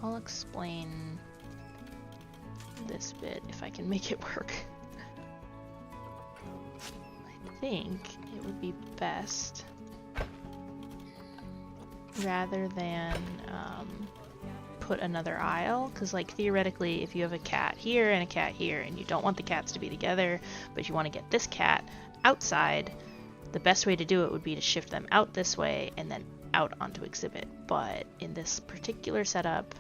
I'll explain this bit if I can make it work. I think it would be best, rather than put another aisle, because like theoretically if you have a cat here and a cat here and you don't want the cats to be together but you want to get this cat outside, the best way to do it would be to shift them out this way and then out onto exhibit. But in this particular setup,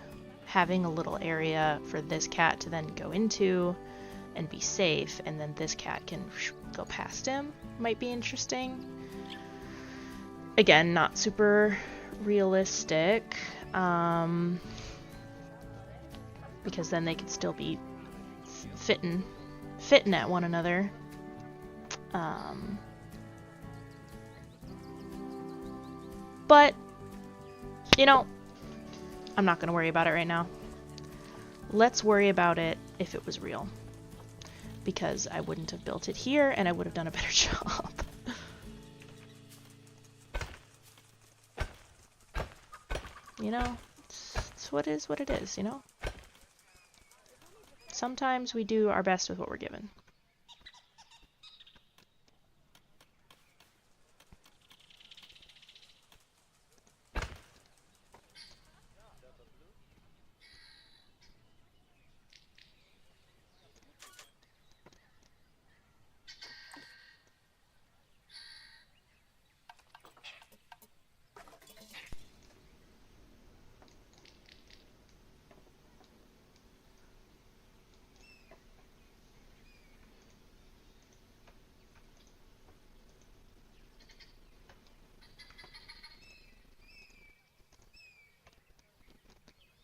having a little area for this cat to then go into and be safe, and then this cat can go past him, might be interesting. Again, not super realistic, because then they could still be fitting at one another. But, you know, I'm not going to worry about it right now. Let's worry about it if it was real, because I wouldn't have built it here and I would have done a better job. You know, it's what it is, you know? Sometimes we do our best with what we're given.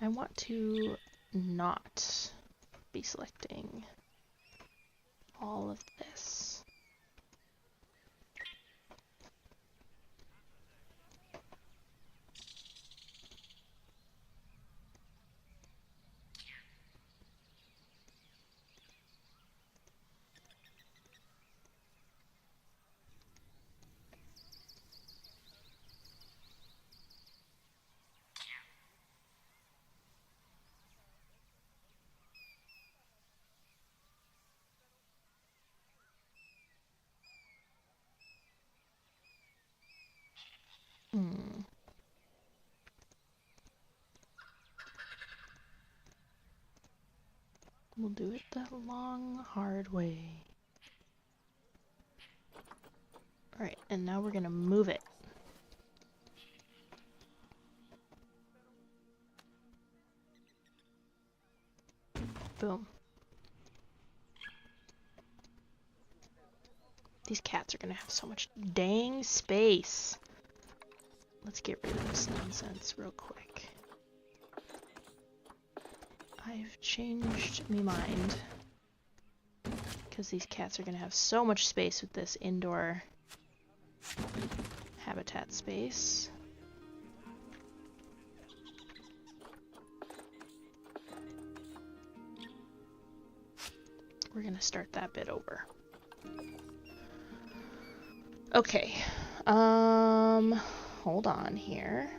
I want to not be selecting all of this. We'll do it the long, hard way. Alright, and now we're gonna move it. Boom. These cats are gonna have so much dang space. Let's get rid of this nonsense real quick. I've changed my mind. Because these cats are gonna have so much space with this indoor habitat space. We're gonna start that bit over. Okay, hold on here.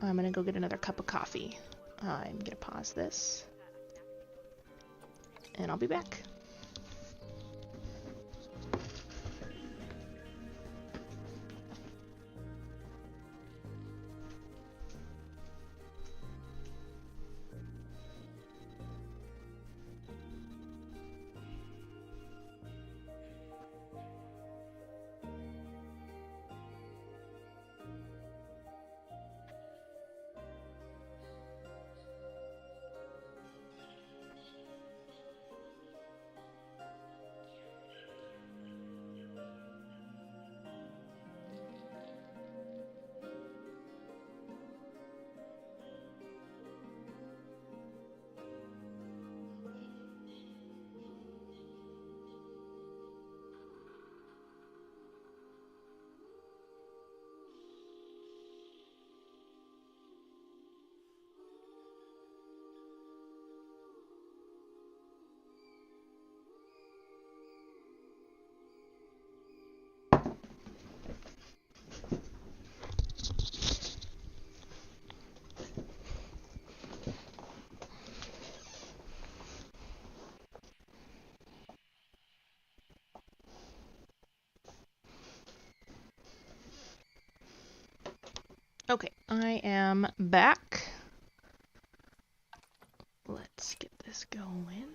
I'm gonna go get another cup of coffee. I'm gonna pause this, and I'll be back. Okay, I am back. Let's get this going.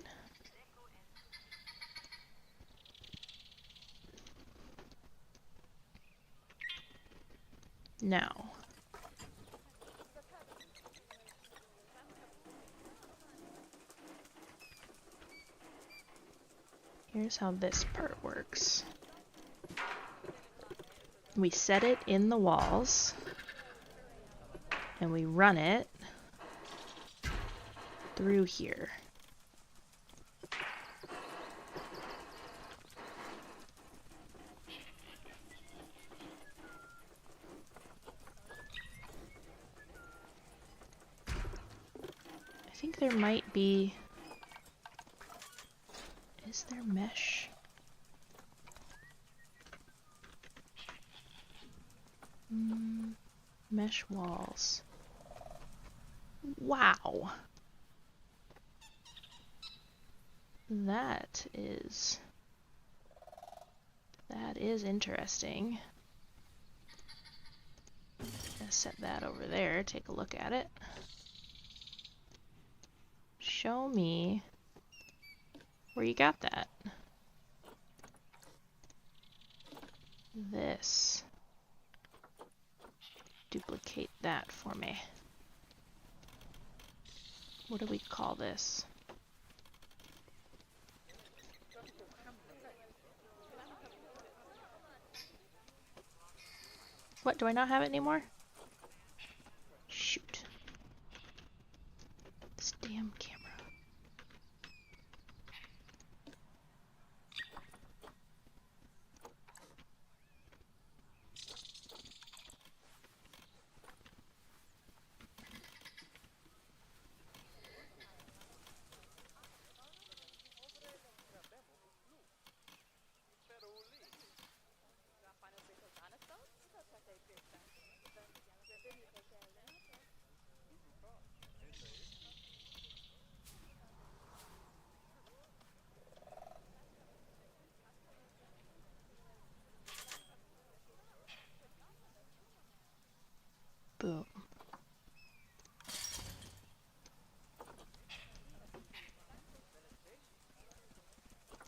Now, here's how this part works. We set it in the walls, and we run it through here. I think there might be... Is there mesh? Mesh walls. Wow. That is interesting. Gonna set that over there, take a look at it. Show me where you got that. This. Duplicate that for me. What do we call this? What, do I not have it anymore? Shoot. This damn camera.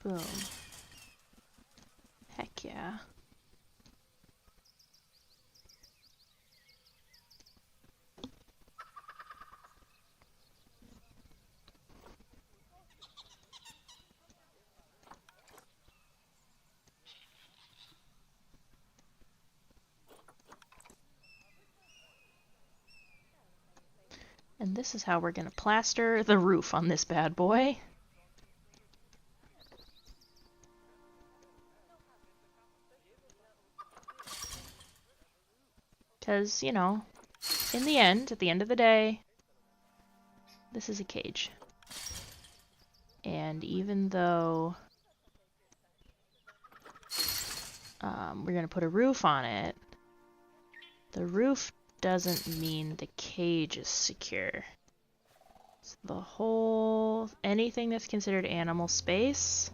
Boom. Heck yeah. And this is how we're gonna plaster the roof on this bad boy. Because, you know, in the end, at the end of the day, this is a cage. And even though we're gonna put a roof on it, the roof doesn't mean the cage is secure. So the whole, anything that's considered animal space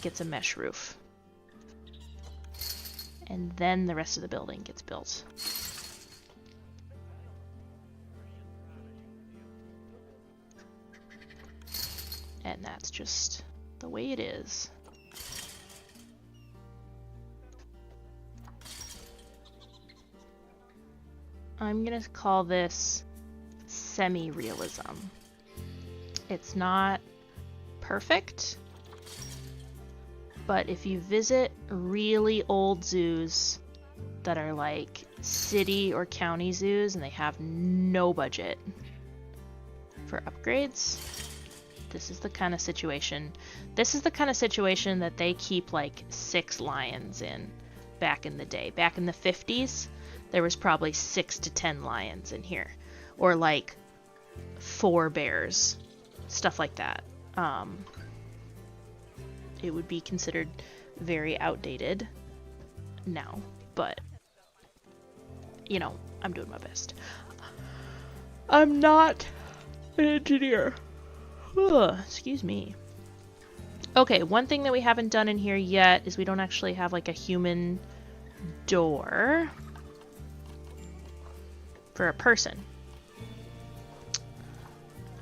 gets a mesh roof. And then the rest of the building gets built. And that's just the way it is. I'm gonna call this semi-realism. It's not perfect, but if you visit really old zoos that are like city or county zoos and they have no budget for upgrades, this is the kind of situation. This is the kind of situation that they keep like 6 lions in back in the day. Back in the 50s, there was probably 6 to 10 lions in here. Or like 4 bears. Stuff like that. It would be considered very outdated now. But, you know, I'm doing my best. I'm not an engineer. Ugh, excuse me. Okay, one thing that we haven't done in here yet is we don't actually have like a human door for a person.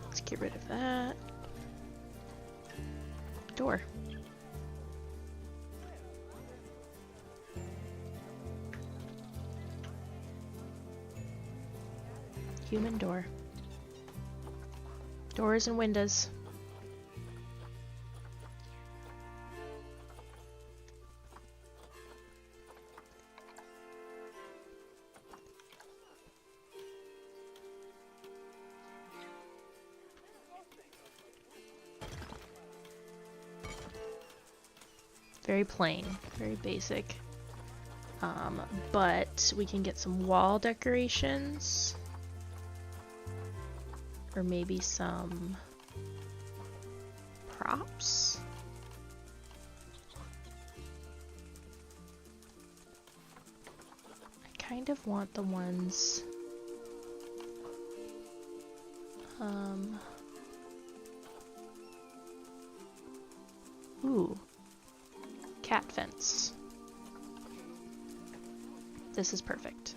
Let's get rid of that. Door. Human door. Doors and windows. Very plain, very basic. But we can get some wall decorations. Or maybe some props. I kind of want the ones ooh, cat fence. This is perfect.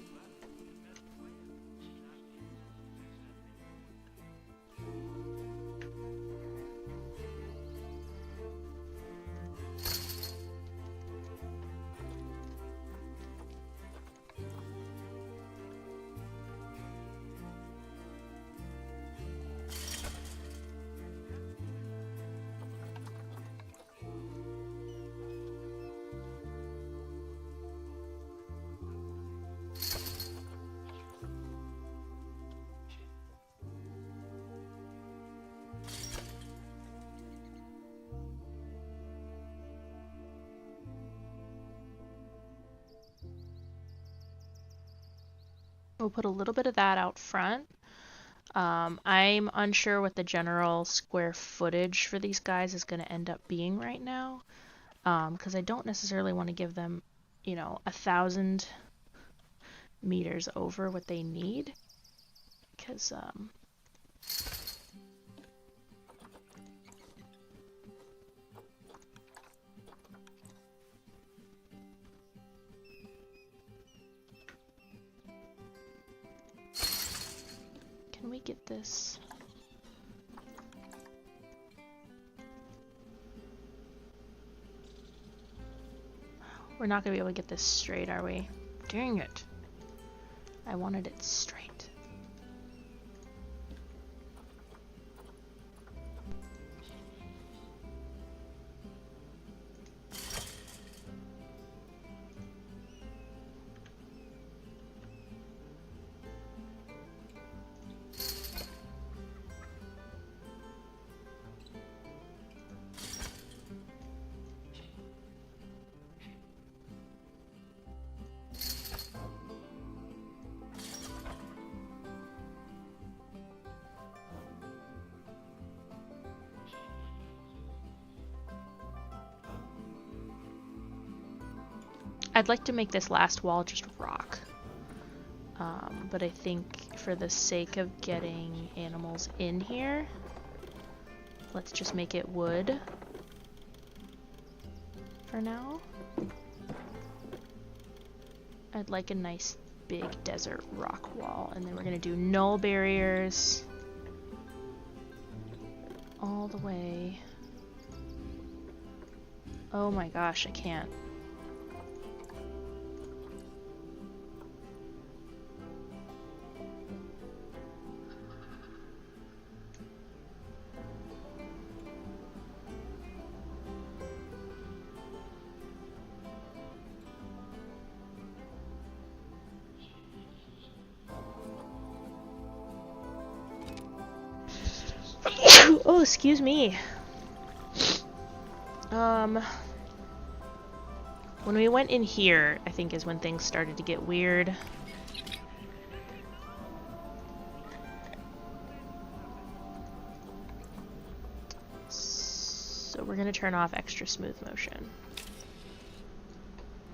We'll put a little bit of that out front. I'm unsure what the general square footage for these guys is going to end up being right now, because I don't necessarily want to give them, you know, 1,000 meters over what they need, because can we get this? We're not gonna be able to get this straight, are we? Dang it. I wanted it straight. I'd like to make this last wall just rock. But I think for the sake of getting animals in here, let's just make it wood for now. I'd like a nice big desert rock wall, and then we're gonna do null barriers all the way. Oh my gosh, I can't. Oh, excuse me. When we went in here, I think is when things started to get weird. So we're gonna turn off extra smooth motion.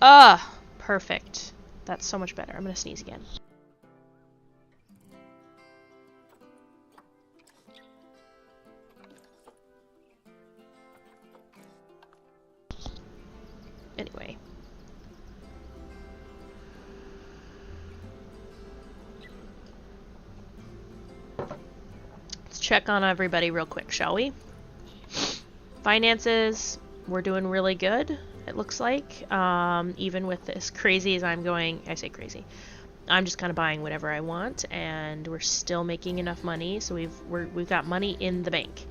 Ah, perfect. That's so much better. I'm gonna sneeze again. Anyway. Let's check on everybody real quick, shall we? Finances, we're doing really good, it looks like. Even with as crazy as I'm going, I say crazy. I'm just kind of buying whatever I want, and we're still making enough money, so we've got money in the bank.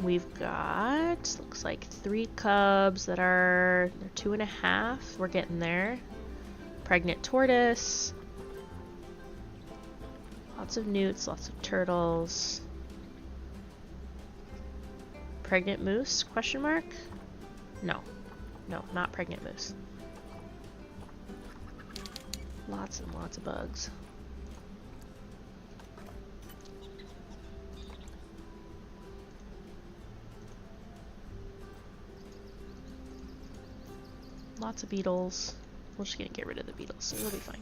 We've got, looks like 3 cubs that they're 2.5. We're getting there. Pregnant tortoise. Lots of newts, lots of turtles. Pregnant moose, question mark? No. No, not pregnant moose. Lots and lots of bugs. Lots of beetles. We're just gonna get rid of the beetles, so it'll be fine.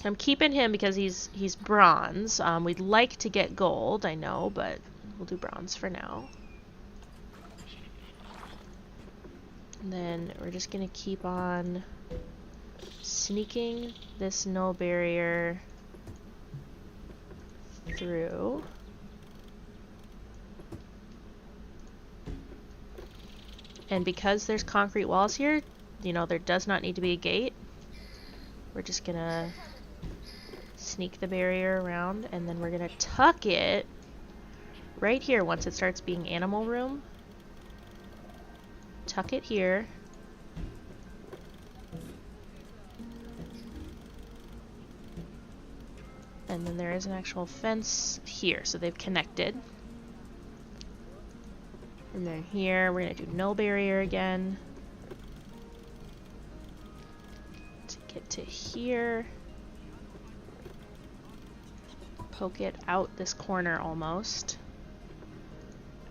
I'm keeping him because he's bronze. We'd like to get gold, I know, but we'll do bronze for now. And then we're just gonna keep on sneaking this null barrier through. And because there's concrete walls here, you know, there does not need to be a gate. We're just gonna sneak the barrier around, and then we're gonna tuck it right here once it starts being animal room. Tuck it here. And then there is an actual fence here, so they've connected. And then here, we're gonna do null barrier again. To get to here. Poke it out this corner almost.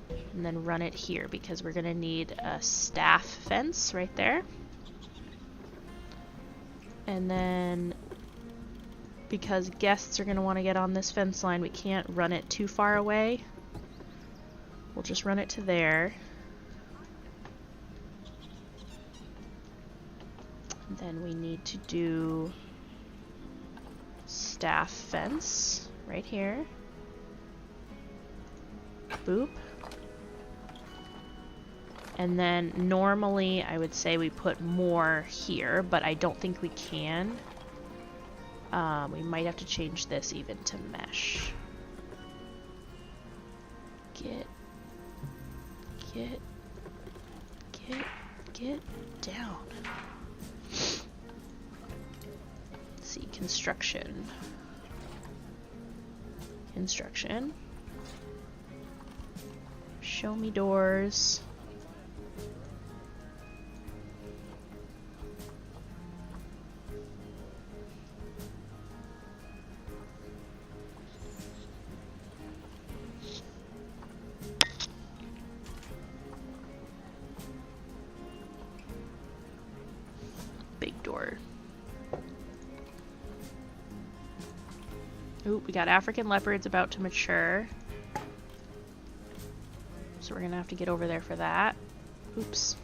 And then run it here because we're gonna need a staff fence right there. And then because guests are gonna want to get on this fence line, we can't run it too far away. We'll just run it to there. And then we need to do staff fence right here. Boop. And then normally I would say we put more here, but I don't think we can. We might have to change this even to mesh. Get down. Let's see, construction. Show me doors. Big door. Ooh, we got African leopards about to mature. So we're gonna have to get over there for that. Oops.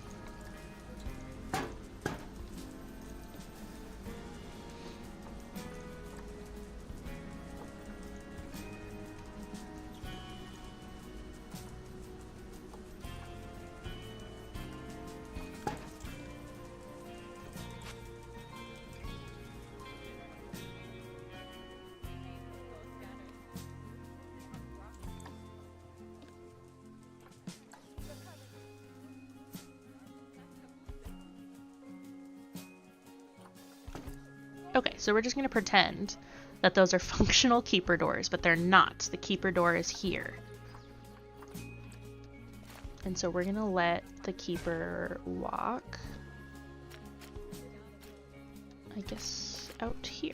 Okay, so we're just going to pretend that those are functional keeper doors, but they're not. The keeper door is here. And so we're going to let the keeper walk, I guess, out here.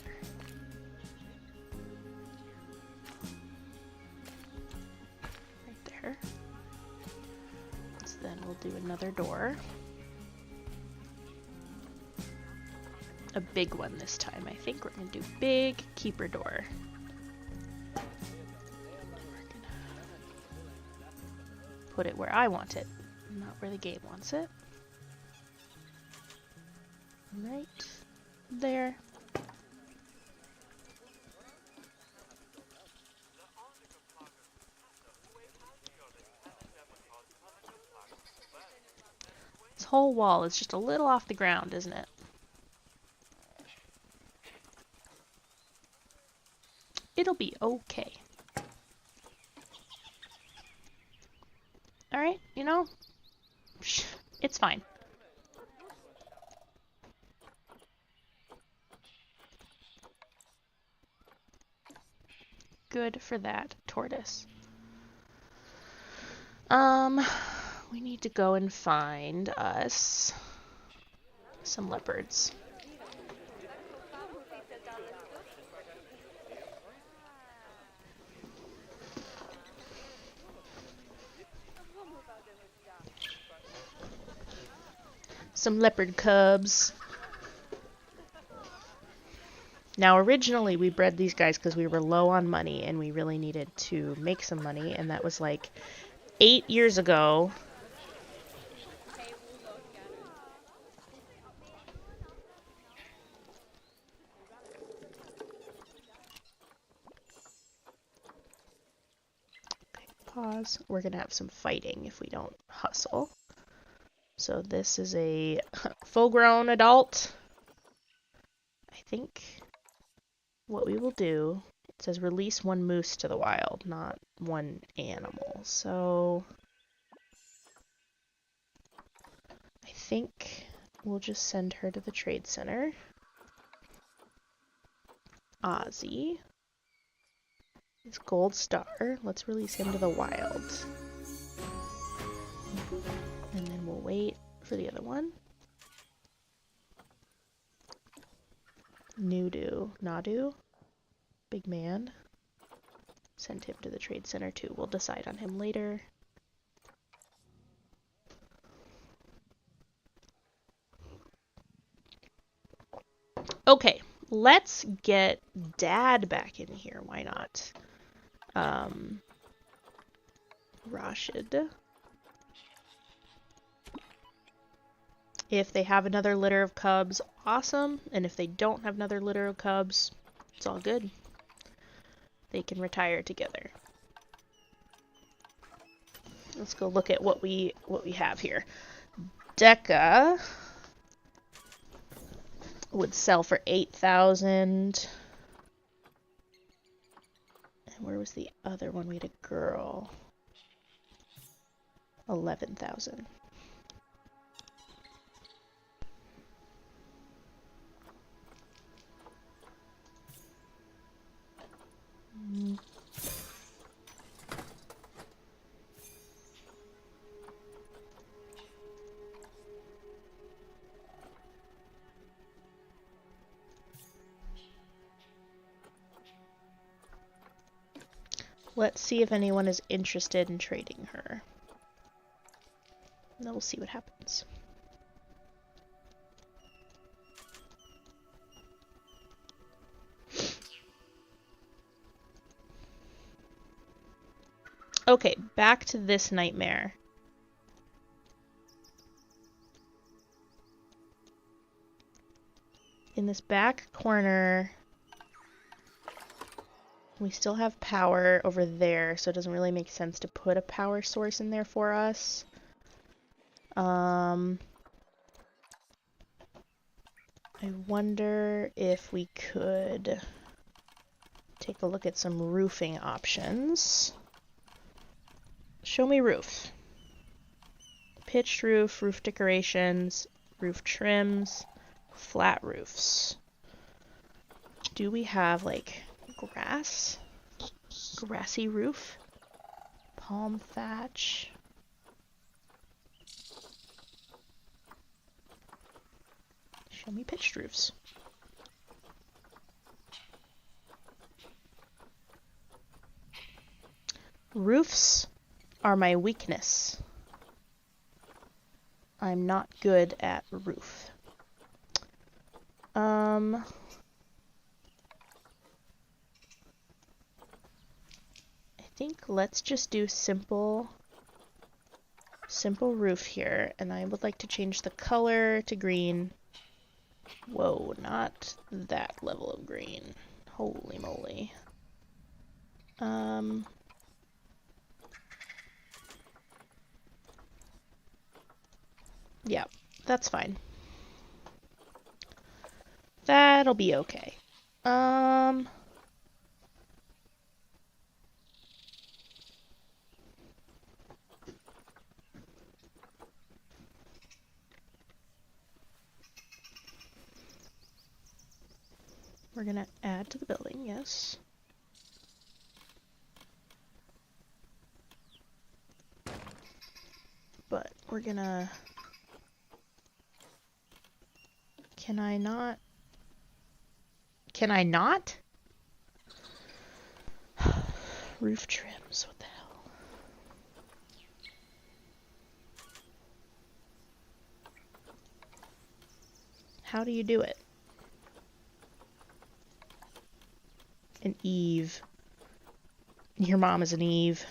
Right there. So then we'll do another door. A big one this time. I think we're gonna do big keeper door. We're gonna put it where I want it, not where the game wants it. Right there. This whole wall is just a little off the ground, isn't it? It'll be okay. Alright, you know, it's fine. Good for that tortoise. We need to go and find us some leopards. Some leopard cubs. Now originally we bred these guys because we were low on money and we really needed to make some money, and that was like 8 years ago. Okay, pause. We're gonna have some fighting if we don't hustle. So this is a full-grown adult. I think what we will do, it says release one moose to the wild, not one animal. So I think we'll just send her to the trade center. Ozzy is Gold Star. Let's release him to the wild. And then we'll wait for the other one. Nadu, big man. Send him to the trade center too. We'll decide on him later. Okay, let's get Dad back in here. Why not? Rashid. If they have another litter of cubs, awesome. And if they don't have another litter of cubs, it's all good. They can retire together. Let's go look at what we have here. deca would sell for 8,000. And where was the other one? We had a girl. 11,000. Let's see if anyone is interested in trading her. And then we'll see what happens. Okay, back to this nightmare. In this back corner, we still have power over there, so it doesn't really make sense to put a power source in there for us. I wonder if we could take a look at some roofing options. Show me roof. Pitched roof, roof decorations, roof trims, flat roofs. Do we have, like, grass? Grassy roof? Palm thatch? Show me pitched roofs. Roofs are my weakness. I'm not good at roof. I think let's just do simple roof here, and I would like to change the color to green. Whoa, not that level of green. Holy moly. Yeah, that's fine. That'll be okay. We're gonna add to the building, yes. But we're gonna... Can I not? Can I not? Roof trims, what the hell? How do you do it? An Eve. Your mom is an Eve.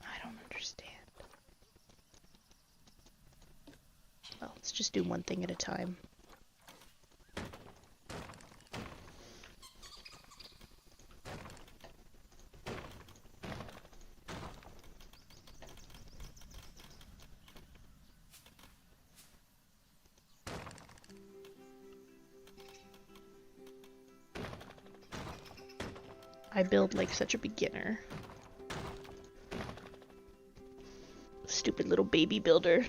I don't understand. Well, let's just do one thing at a time. I build like such a beginner. Stupid little baby builder.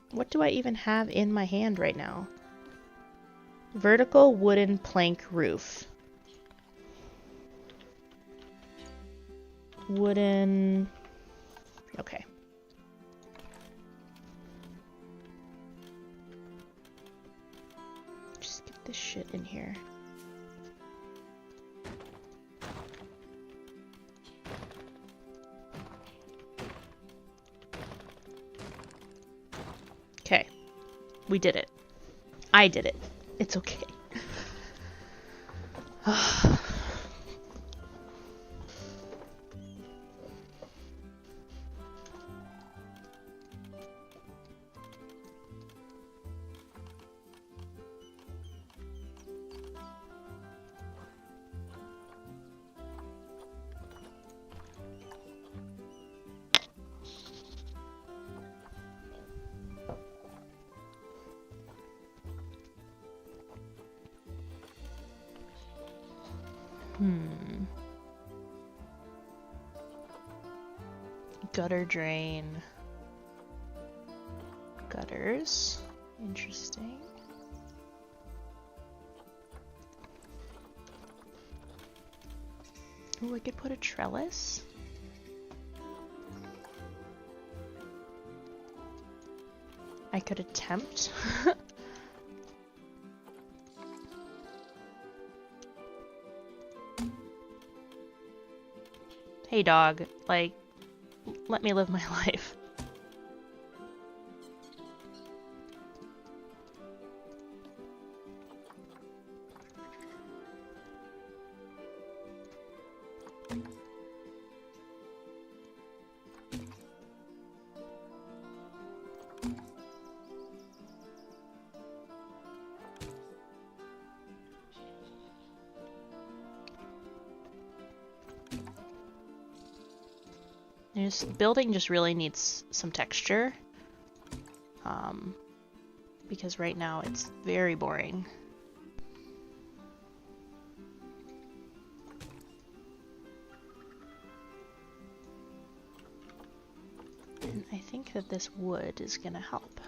What do I even have in my hand right now? Vertical wooden plank roof. Wooden... Okay. Just get this shit in here. Okay. We did it. I did it. It's okay. Gutter drain. Gutters. Interesting. Oh, I could put a trellis. I could attempt. Hey dog, like, let me live my life. This building just really needs some texture, because right now it's very boring. And I think that this wood is gonna help.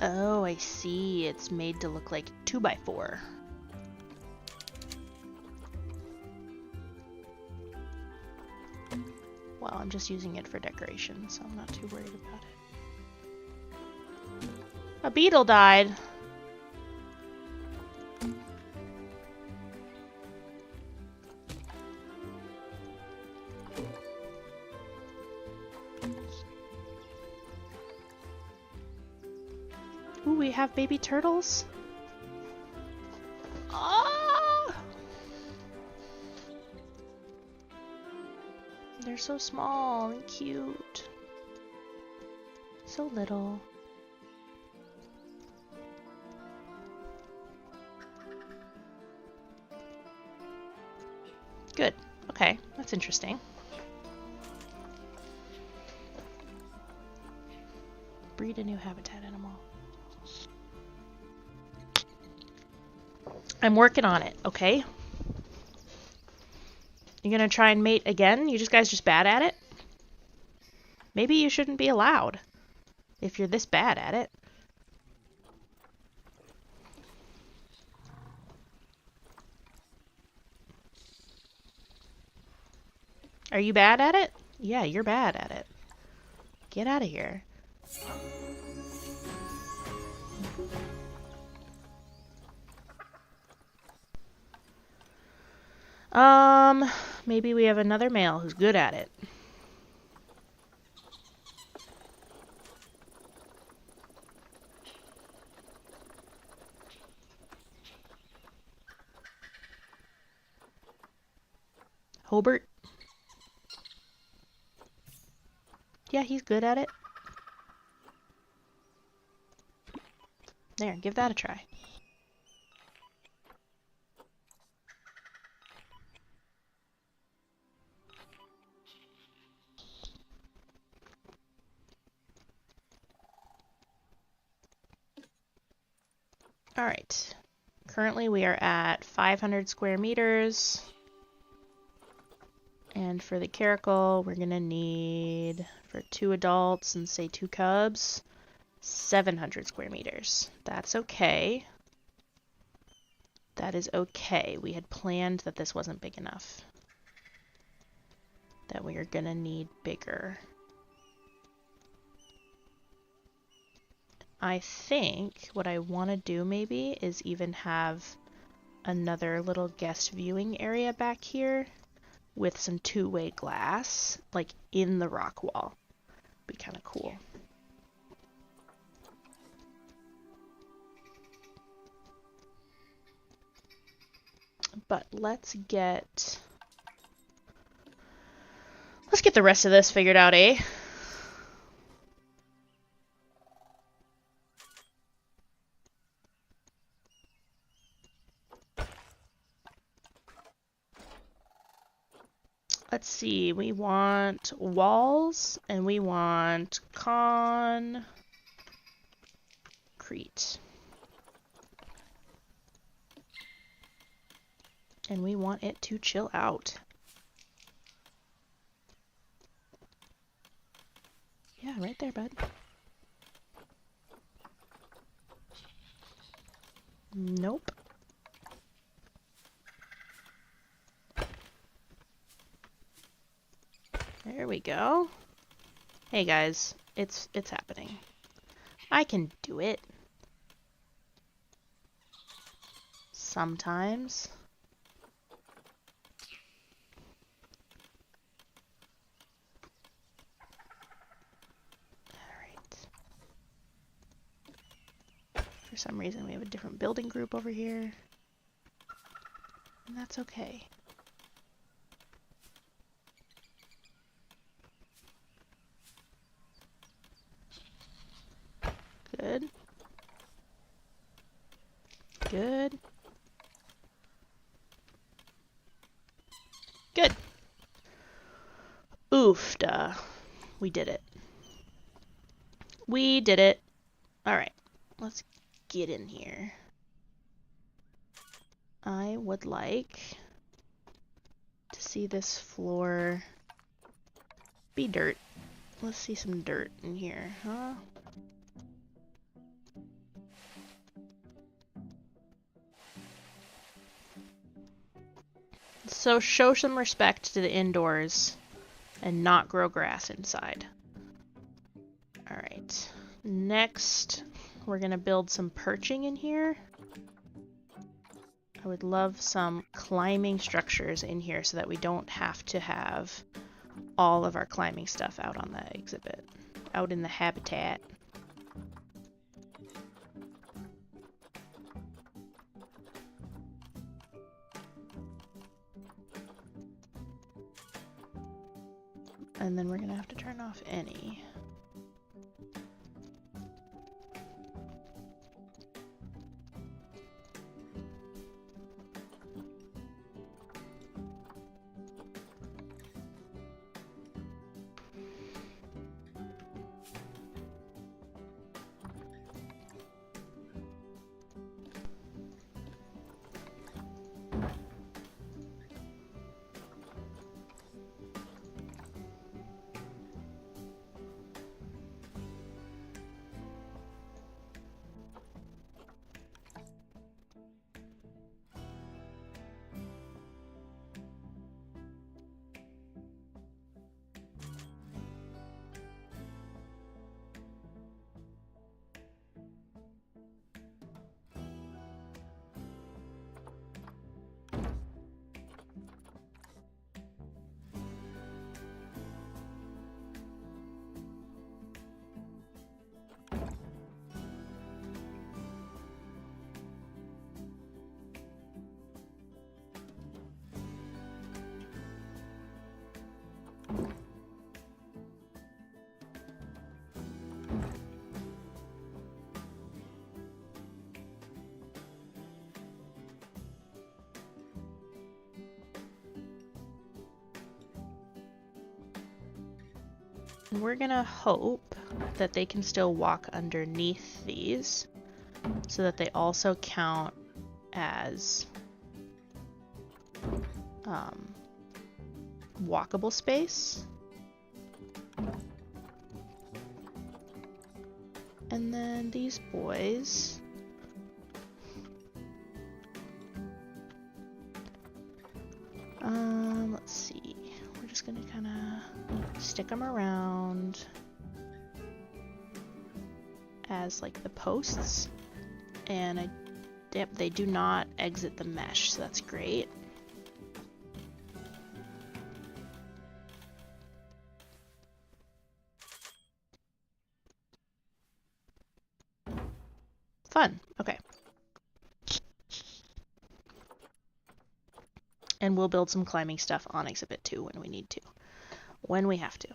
Oh, I see. It's made to look like 2x4. Well, I'm just using it for decoration, so I'm not too worried about it. A beetle died. Ooh, we have baby turtles. Ah! They're so small and cute. So little. Good. Okay, that's interesting. Breed a new habitat animal. I'm working on it, okay? You gonna try and mate again? You guys just bad at it? Maybe you shouldn't be allowed if you're this bad at it. Are you bad at it? Yeah, you're bad at it. Get out of here. Maybe we have another male who's good at it. Hobart? Yeah, he's good at it. There, give that a try. Alright. Currently we are at 500 square meters. And for the caracal, we're gonna need, for 2 adults and say 2 cubs, 700 square meters. That's okay. That is okay. We had planned that this wasn't big enough. That we are gonna need bigger. I think what I want to do maybe is even have another little guest viewing area back here with some two-way glass, like in the rock wall. Be kind of cool. But let's get the rest of this figured out, eh? Let's see, we want walls and we want concrete. And we want it to chill out. Yeah, right there, bud. Nope. There we go. Hey guys, it's happening. I can do it. Sometimes. Alright. For some reason we have a different building group over here. And that's okay. Good. Good. Good. Oofda. We did it. We did it. Alright. Let's get in here. I would like to see this floor be dirt. Let's see some dirt in here, huh? So show some respect to the indoors and not grow grass inside. Alright. Next, we're gonna build some perching in here. I would love some climbing structures in here so that we don't have to have all of our climbing stuff out on the exhibit, out in the habitat. And then we're gonna have to turn off any. We're gonna hope that they can still walk underneath these so that they also count as walkable space. And then these boys, let's see, we're just gonna kind of stick them around as like the posts, and they do not exit the mesh, so that's great. Fun. Okay. And we'll build some climbing stuff on Exhibit 2 when we need to. When we have to.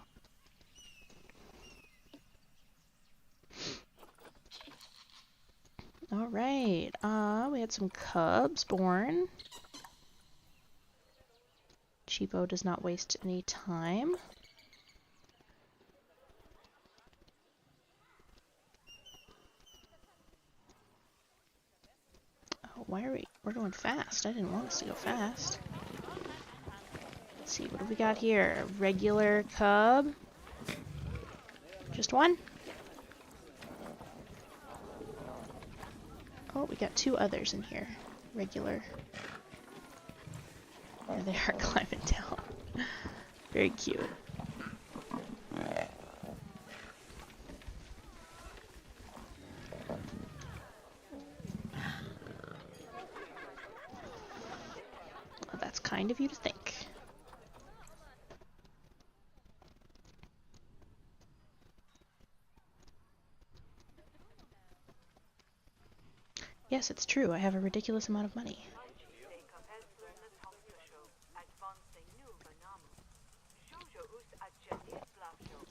Alright, we had some cubs born. Cheapo does not waste any time. Oh, why are we're going fast. I didn't want us to go fast. Let's see, what do we got here? A regular cub. Just one? Oh, we got two others in here. Regular. There they are climbing down. Very cute. Well, that's kind of you to think. Yes, it's true. I have a ridiculous amount of money.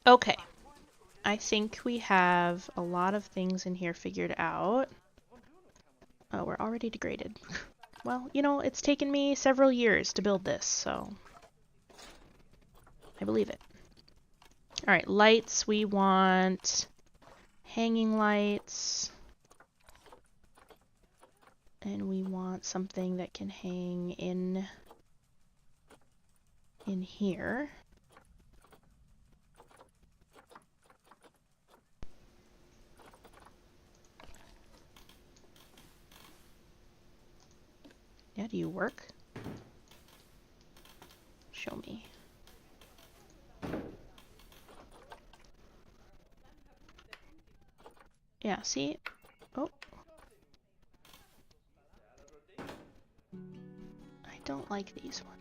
Okay. I think we have a lot of things in here figured out. Oh, we're already degraded. Well, you know, it's taken me several years to build this, so I believe it. Alright, lights. We want hanging lights. And we want something that can hang in here. Yeah, do you work? Show me. Yeah, see? Oh. I don't like these ones.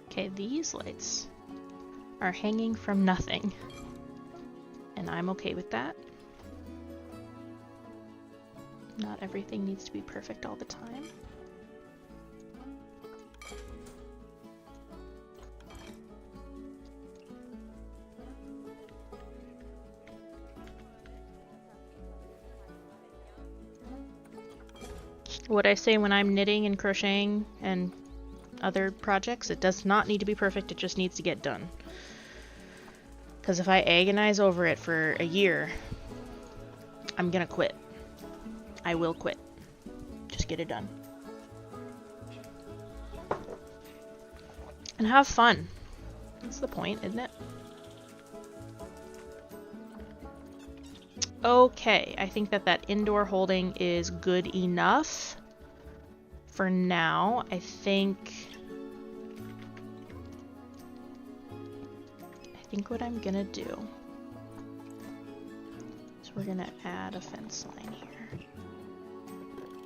Okay, these lights are hanging from nothing, and I'm okay with that. Not everything needs to be perfect all the time. What I say when I'm knitting and crocheting and other projects, it does not need to be perfect, it just needs to get done. Because if I agonize over it for a year, I'm gonna quit. I will quit. Just get it done. And have fun. That's the point, isn't it? Okay, I think that indoor holding is good enough for now. I think what I'm gonna do is we're gonna add a fence line here.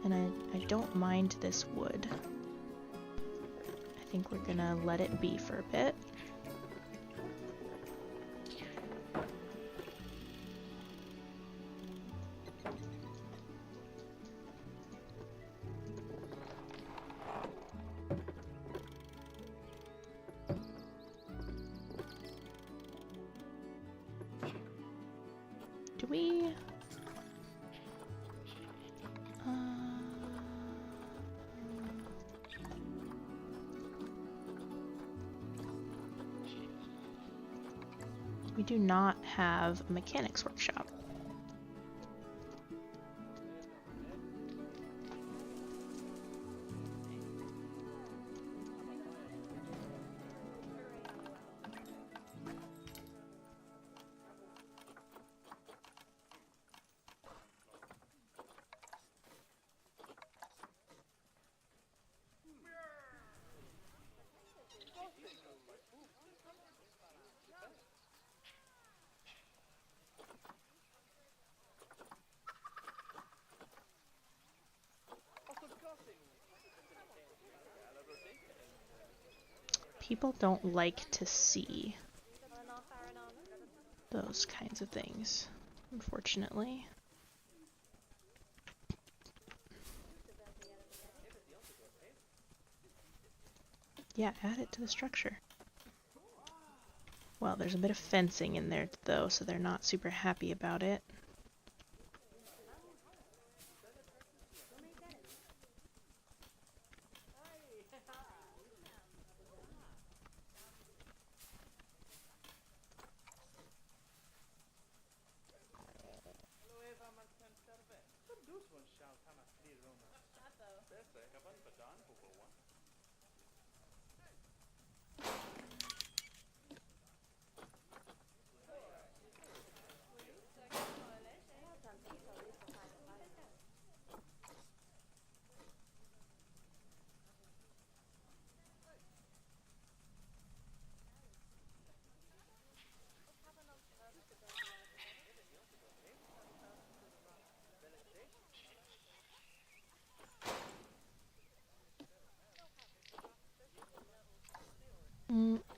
And I don't mind this wood. I think we're gonna let it be for a bit. We do not have a mechanics workshop. People don't like to see those kinds of things, unfortunately. Yeah, add it to the structure. Well, there's a bit of fencing in there, though, so they're not super happy about it.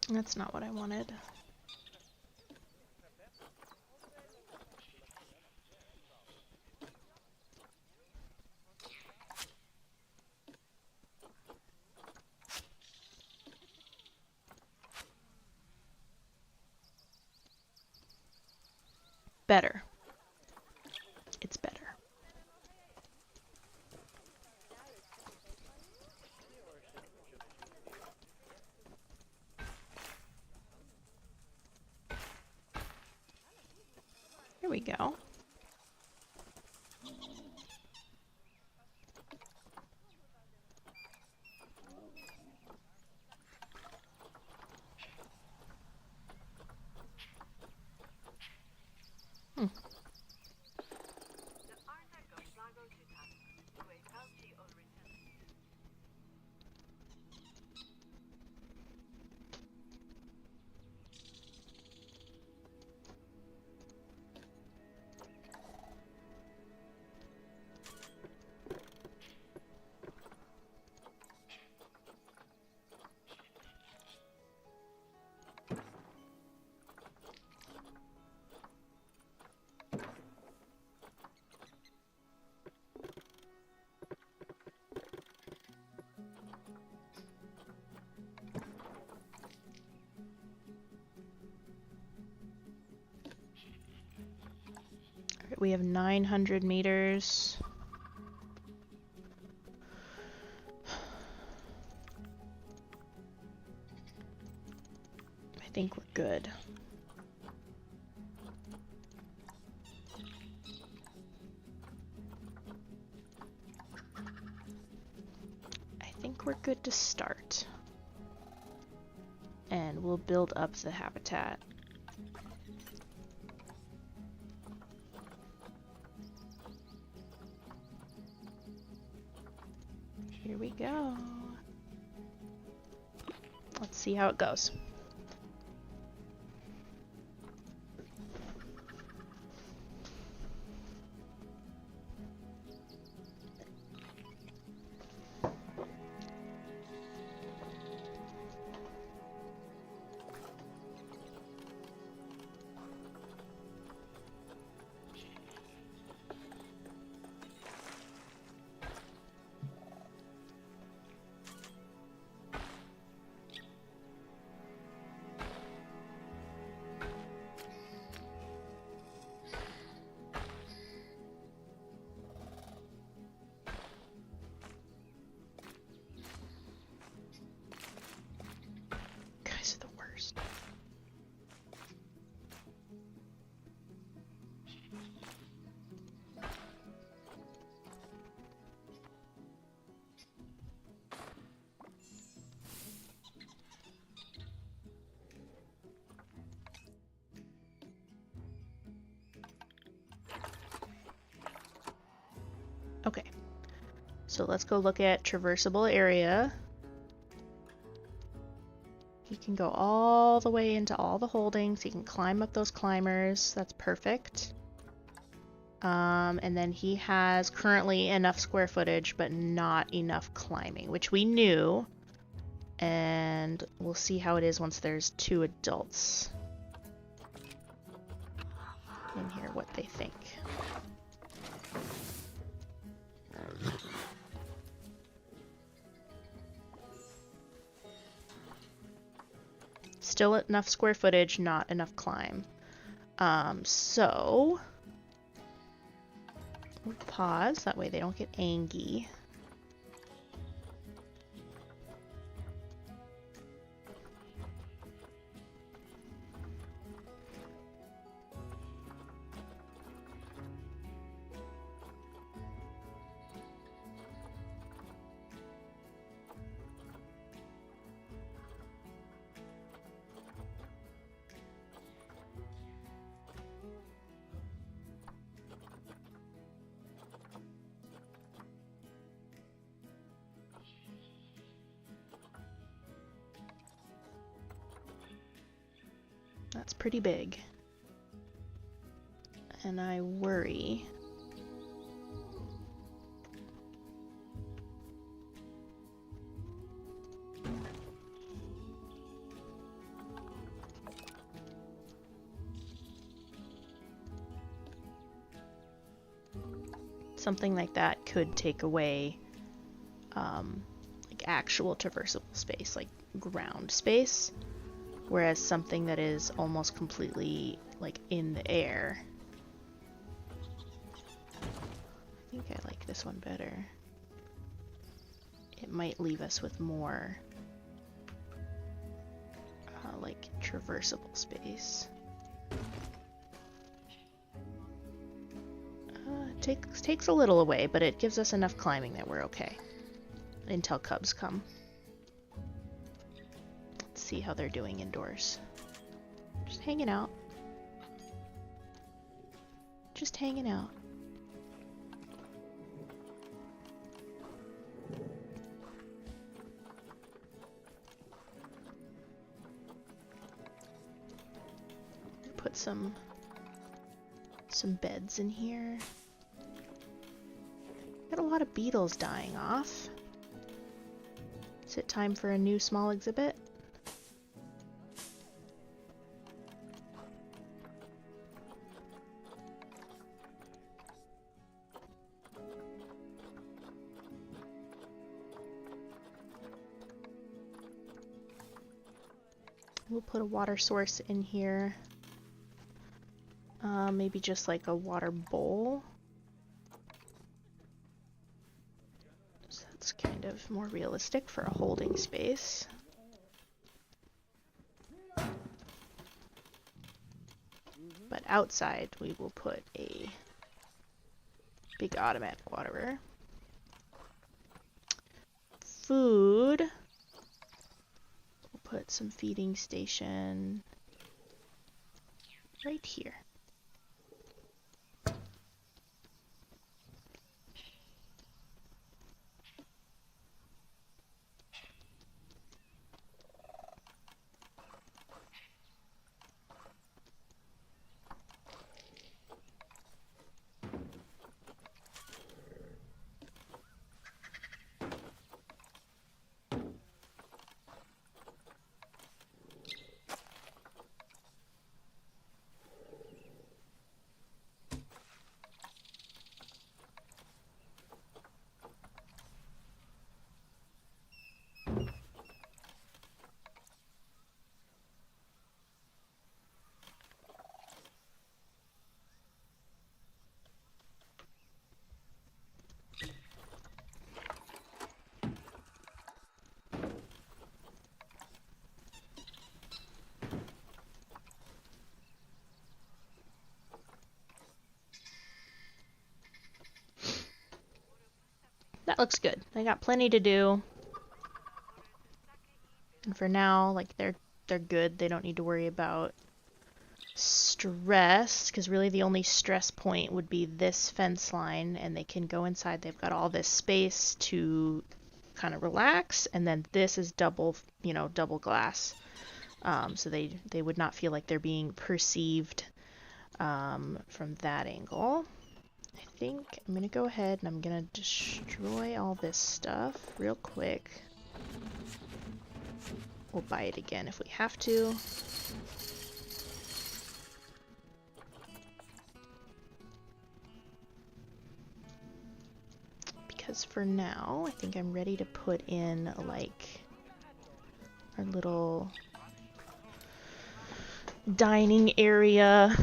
That's not what I wanted. Better. It's better. Here we go. We have 900 meters. I think we're good. I think we're good to start. And we'll build up the habitat. Here we go. Let's see how it goes. So let's go look at traversable area. He can go all the way into all the holdings. He can climb up those climbers. That's perfect. And then he has currently enough square footage, but not enough climbing, which we knew. And we'll see how it is once there's 2 adults in here, what they think. Still enough square footage, not enough climb. So we'll pause, that way they don't get angry. That's pretty big. And I worry. Something like that could take away like actual traversable space, like ground space. Whereas something that is almost completely like in the air. I think I like this one better. It might leave us with more like traversable space. Takes a little away, but it gives us enough climbing that we're okay until cubs come. See how they're doing indoors. Just hanging out. Just hanging out. Put some beds in here. Got a lot of beetles dying off. Is it time for a new small exhibit? We'll put a water source in here. Maybe just like a water bowl. So that's kind of more realistic for a holding space. But outside we will put a big automatic waterer. Food. Put some feeding station right here. That looks good. They got plenty to do. And for now, like they're good. They don't need to worry about stressed, because really the only stress point would be this fence line, and they can go inside. They've got all this space to kind of relax, and then this is double, you know, double glass. So they would not feel like they're being perceived from that angle. I think I'm gonna go ahead and I'm gonna destroy all this stuff real quick. We'll buy it again if we have to. Because for now, I think I'm ready to put in like our little dining area,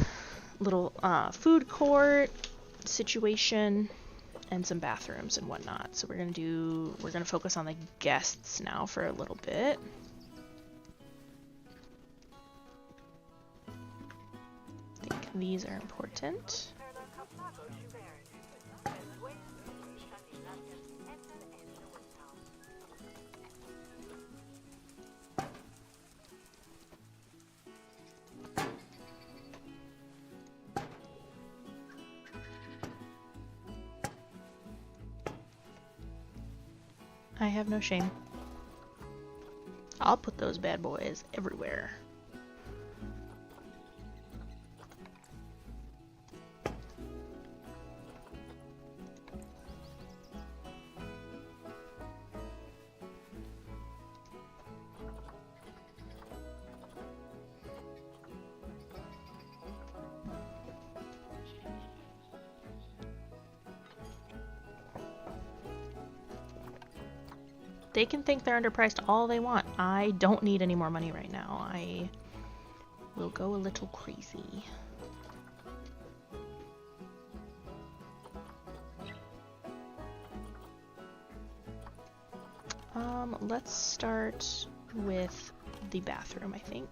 little food court situation, and some bathrooms and whatnot. So we're gonna focus on the guests now for a little bit. I think these are important. I have no shame. I'll put those bad boys everywhere. They can think they're underpriced all they want. I don't need any more money right now. I will go a little crazy. Let's start with the bathroom, I think.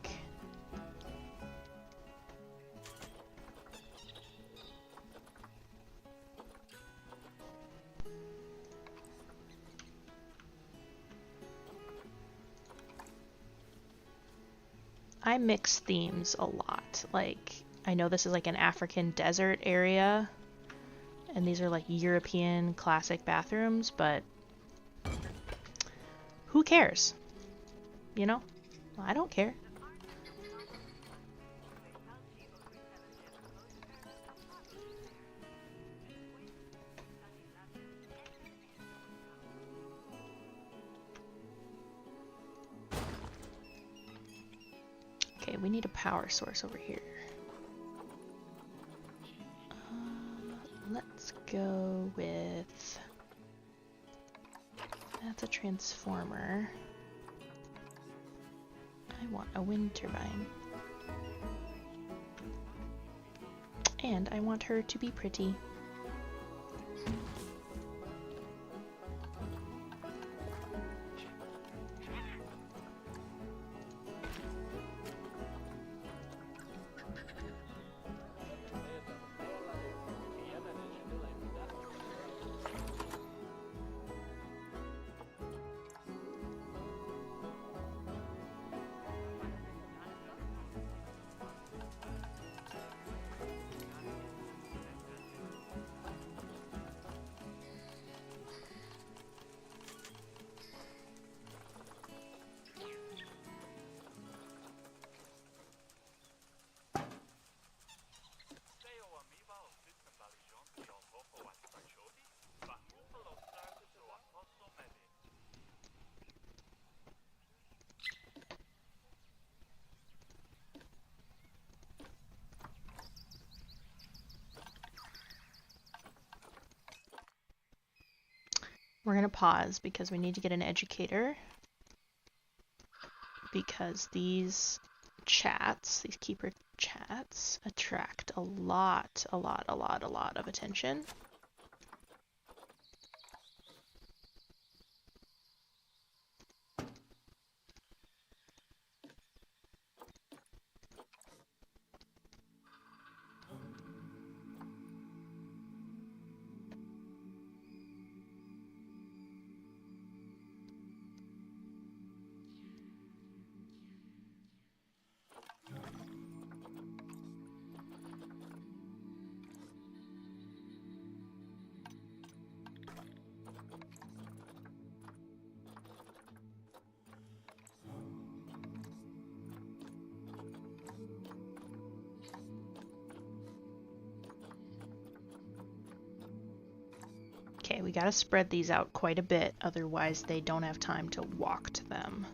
I mix themes a lot. Like, I know this is like an African desert area, and these are like European classic bathrooms, but who cares? You know? I don't care. Okay, we need a power source over here. Let's go with... That's a transformer. I want a wind turbine. And I want her to be pretty. We're gonna pause because we need to get an educator, because these chats, these keeper chats, attract a lot of attention. we gotta spread these out quite a bit, otherwise they don't have time to walk to them.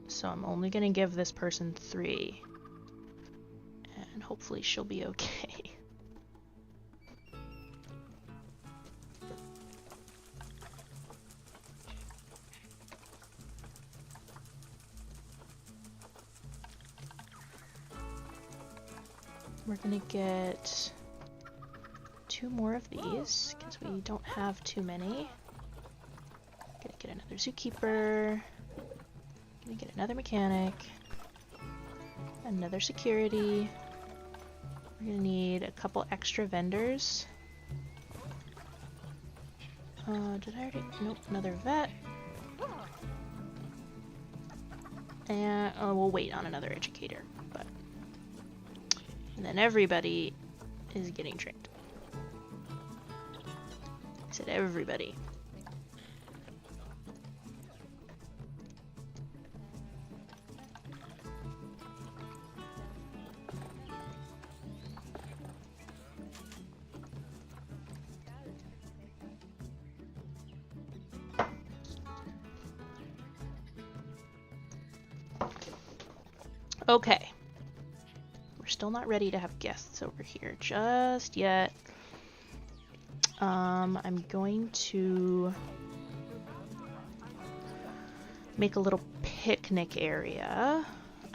So I'm only gonna give this person 3. And hopefully she'll be okay. We're gonna get 2 more of these, because we don't have too many. Gonna get another zookeeper. Gonna get another mechanic. Another security. We're gonna need a couple extra vendors. Did I already? Nope, another vet. And we'll wait on another educator, but. And then everybody is getting trained. I said everybody. Okay. We're still not ready to have guests over here just yet. I'm going to make a little picnic area.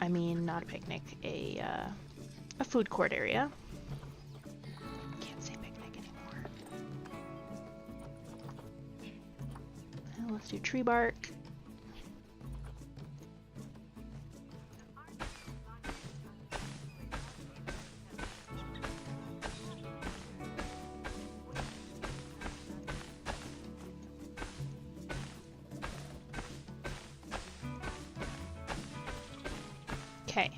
I mean, not a picnic, a food court area. Can't say picnic anymore. And let's do tree bark. Okay.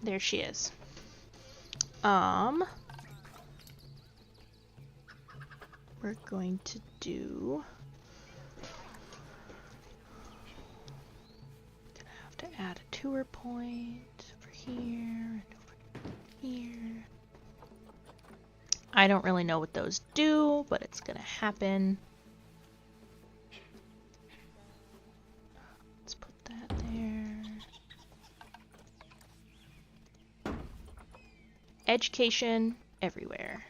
There she is. We're going to do... Gonna have to add a tour point over here and over here. I don't really know what those do, but it's gonna happen. Let's put that there. Education everywhere.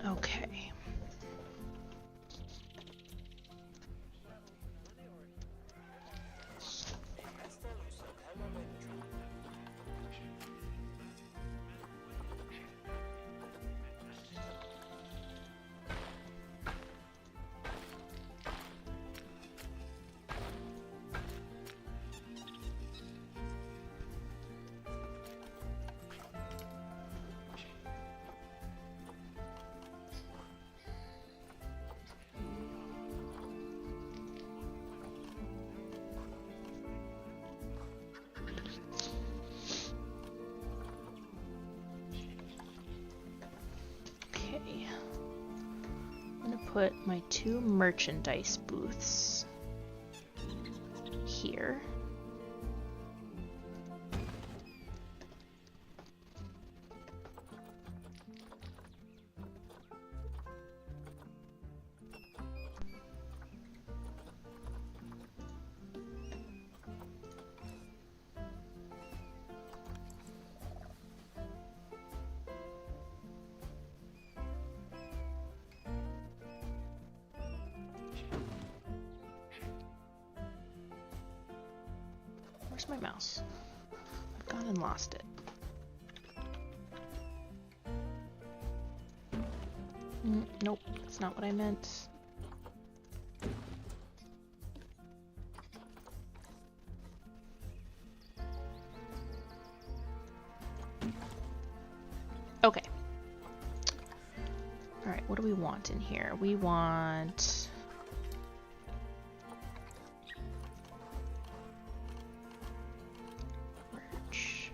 Okay. put my 2 merchandise booths here. Where's my mouse? I've gone and lost it. Nope, that's not what I meant. Okay. Alright, what do we want in here? We want... merch.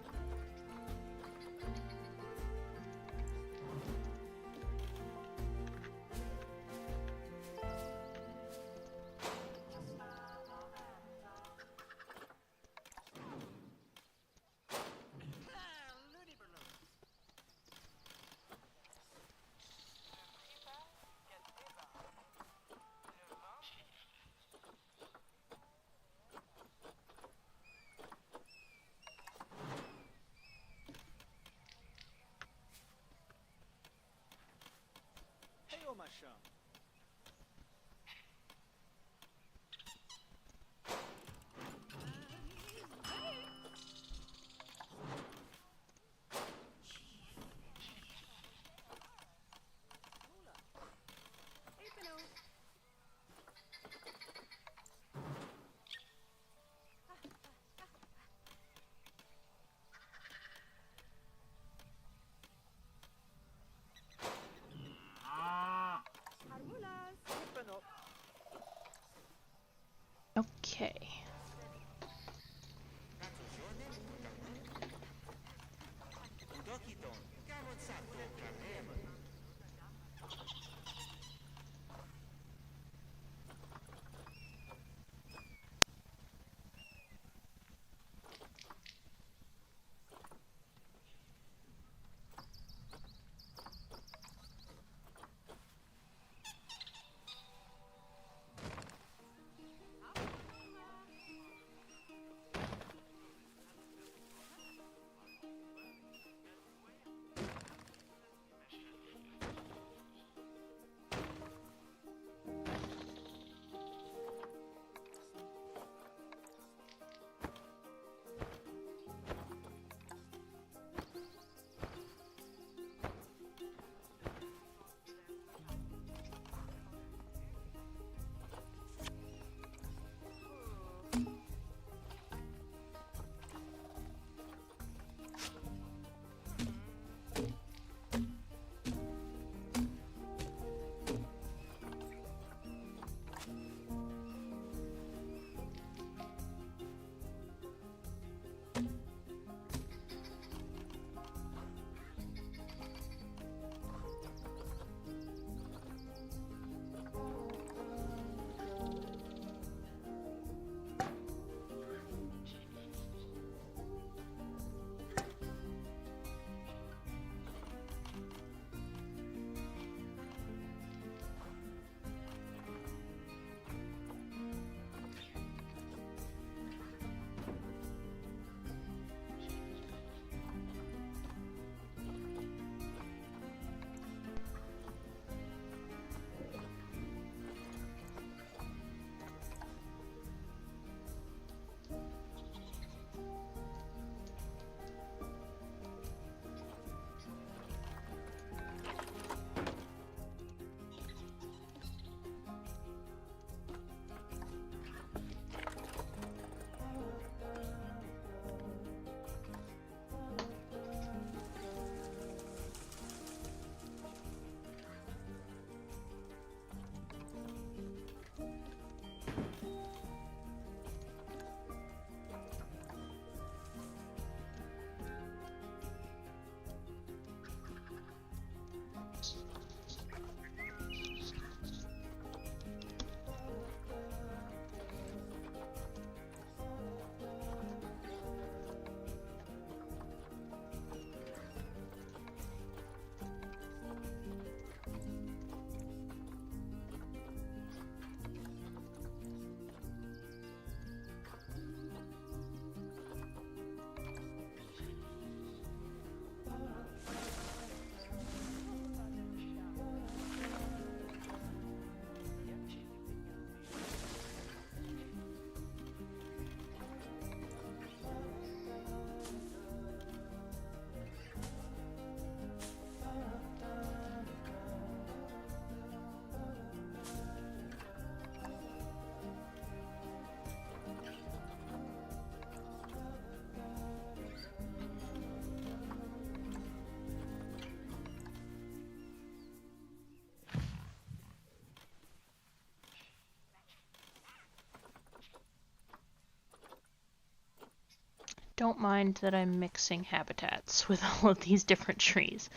Don't mind that I'm mixing habitats with all of these different trees.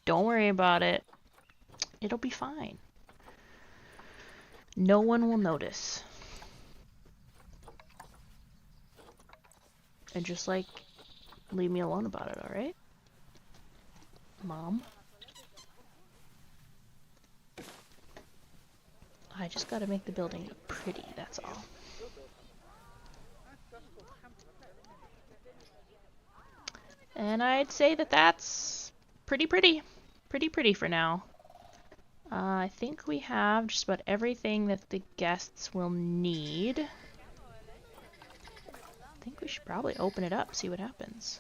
Don't worry about it. It'll be fine. No one will notice. And just like, leave me alone about it, alright? Mom? I just gotta make the building pretty, that's all. And I'd say that that's pretty pretty. Pretty pretty for now. I think we have just about everything that the guests will need. I think we should probably open it up, see what happens.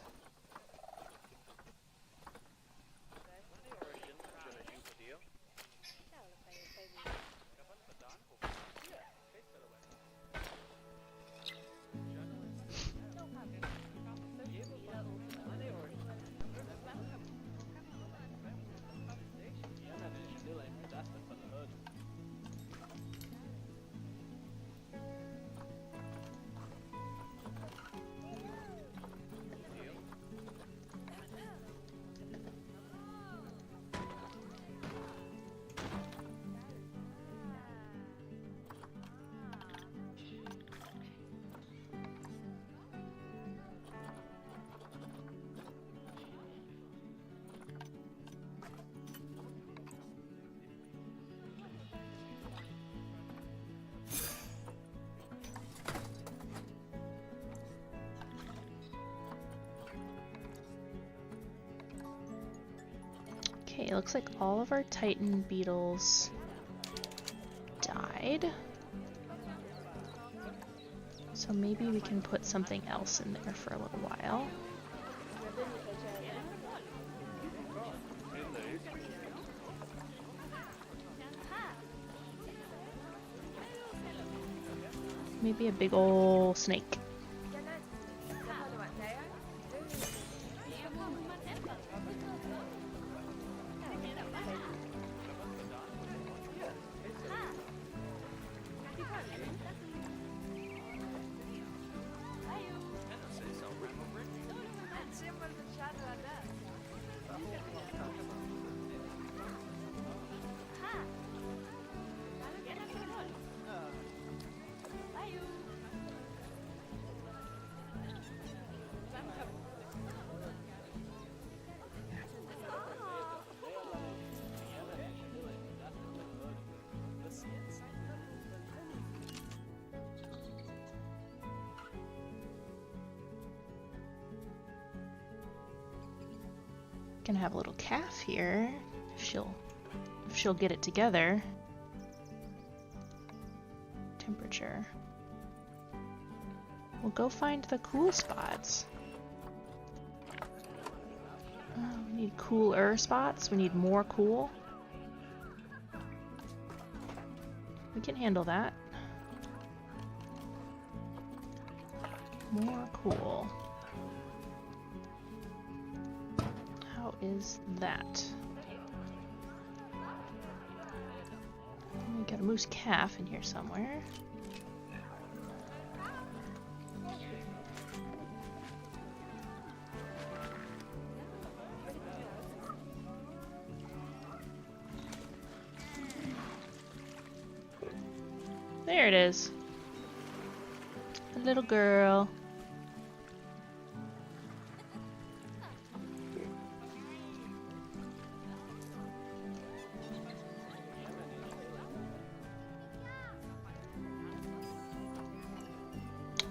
Okay, it looks like all of our Titan beetles died. So maybe we can put something else in there for a little while. Maybe a big ol' snake. Gonna have a little calf here if she'll get it together. Temperature. We'll go find the cool spots. We need cooler spots. We need more cool. We can handle that. More cool. How is that? We got a moose calf in here somewhere. There it is. A little girl.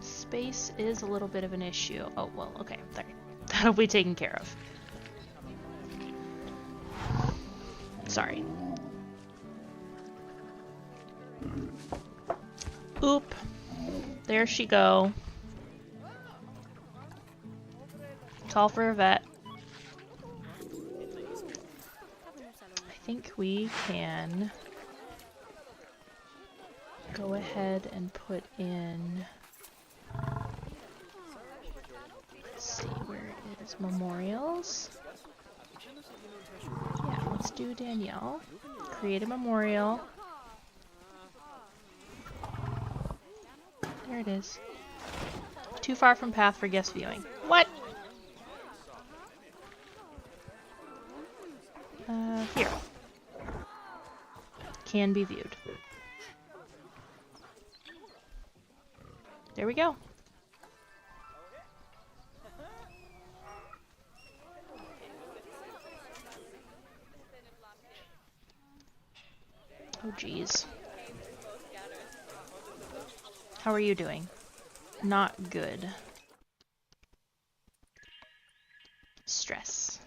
Space is a little bit of an issue. Oh, well, okay. There. That'll be taken care of. Sorry. Oop. There she go. Call for a vet. I think we can go ahead and put in, let's see where it is, memorials. Yeah, let's do Danielle. Create a memorial. There it is. Too far from path for guest viewing. What? Here. Can be viewed. There we go. Oh, geez. How are you doing? Not good. Stress.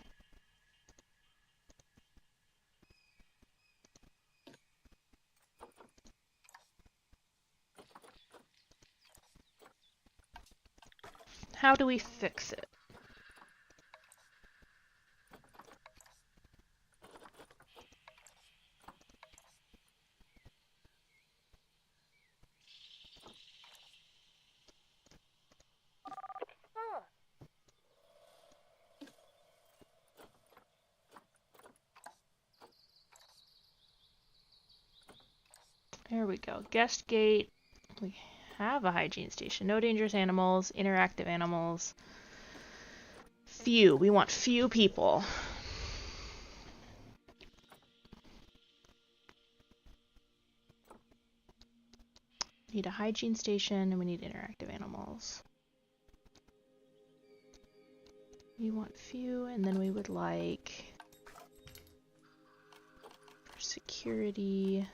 How do we fix it? There we go. Guest gate. We have a hygiene station. No dangerous animals. Interactive animals. Few. We want few people. We need a hygiene station and we need interactive animals. We want few, and then we would like for security.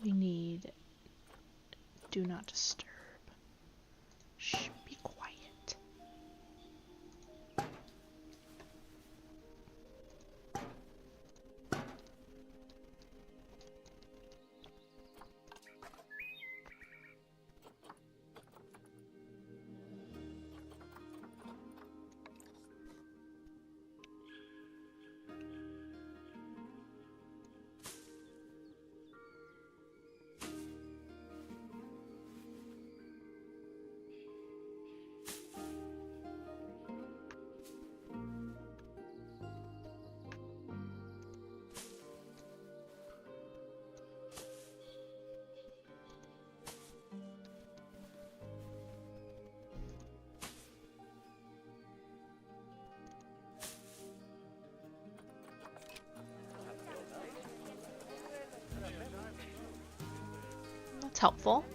We need do not disturb. Shh, be quiet. That's helpful.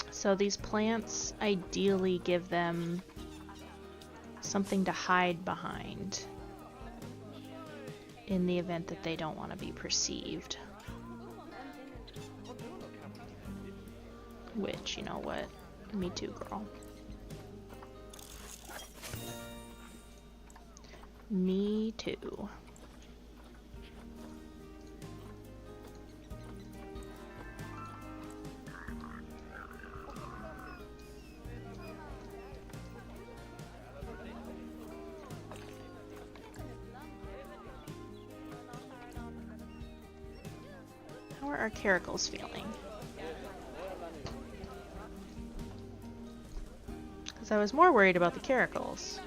So these plants ideally give them something to hide behind in the event that they don't want to be perceived. Which, you know what? Me too, girl. Me too. How are our Caracals feeling? Because I was more worried about the Caracals.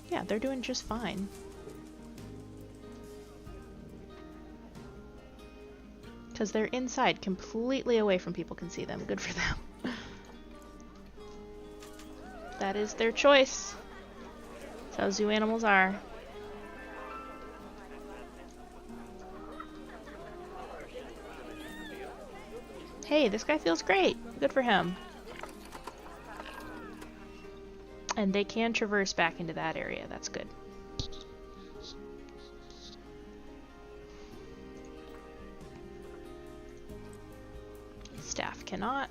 Yeah, they're doing just fine. Because they're inside, completely away from people can see them. Good for them. That is their choice. That's how zoo animals are. Hey, this guy feels great. Good for him. And they can traverse back into that area. That's good. Staff cannot.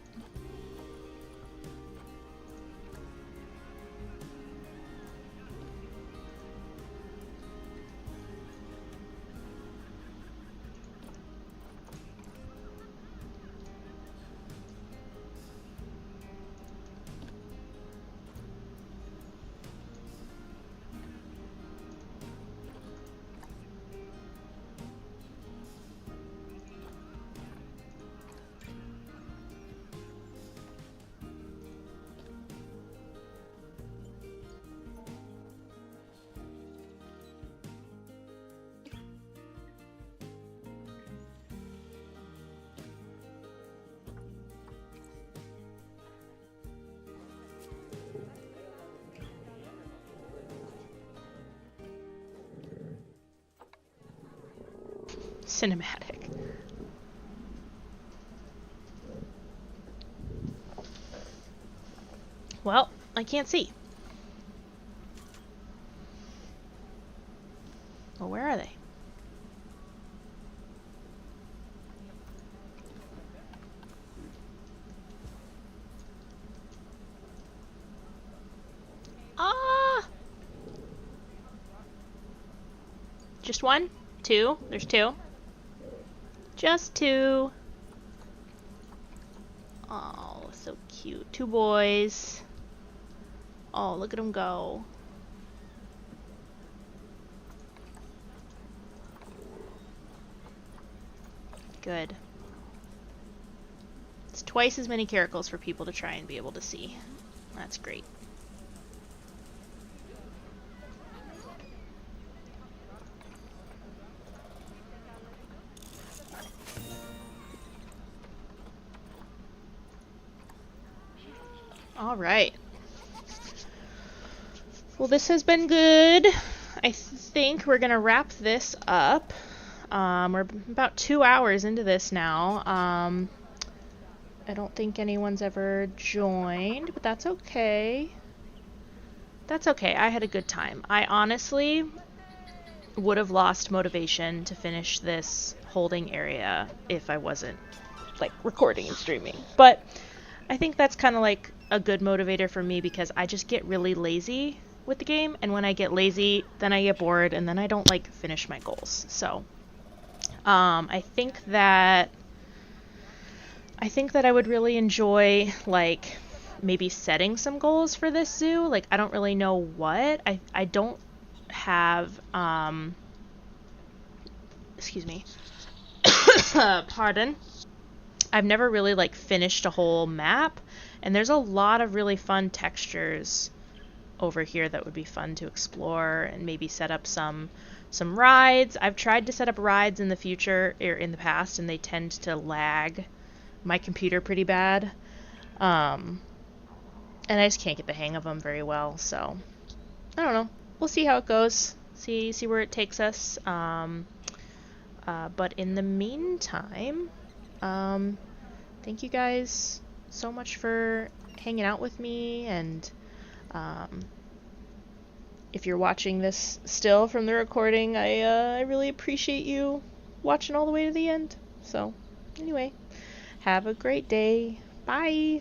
cinematic. Well, I can't see. Well, where are they? Ah! Just one? Two? There's two. Just two. Oh, so cute. Two boys. Oh, look at them go. Good. It's twice as many caracals for people to try and be able to see. That's great. All right. Well, this has been good. I think we're gonna wrap this up. We're about 2 hours into this now. I don't think anyone's ever joined, but that's okay. That's okay. I had a good time. I honestly would have lost motivation to finish this holding area if I wasn't like recording and streaming. But I think that's kind of like a good motivator for me because I just get really lazy with the game, and when I get lazy, then I get bored, and then I don't like finish my goals. So I think that I would really enjoy like maybe setting some goals for this zoo. Like I don't really know what. I don't have excuse me. Pardon. I've never really like finished a whole map, and there's a lot of really fun textures over here that would be fun to explore and maybe set up some rides. I've tried to set up rides in the future or in the past, and they tend to lag my computer pretty bad. And I just can't get the hang of them very well, so I don't know. We'll see how it goes. See where it takes us. But in the meantime, thank you guys so much for hanging out with me, and if you're watching this still from the recording, I really appreciate you watching all the way to the end. So anyway, have a great day. Bye!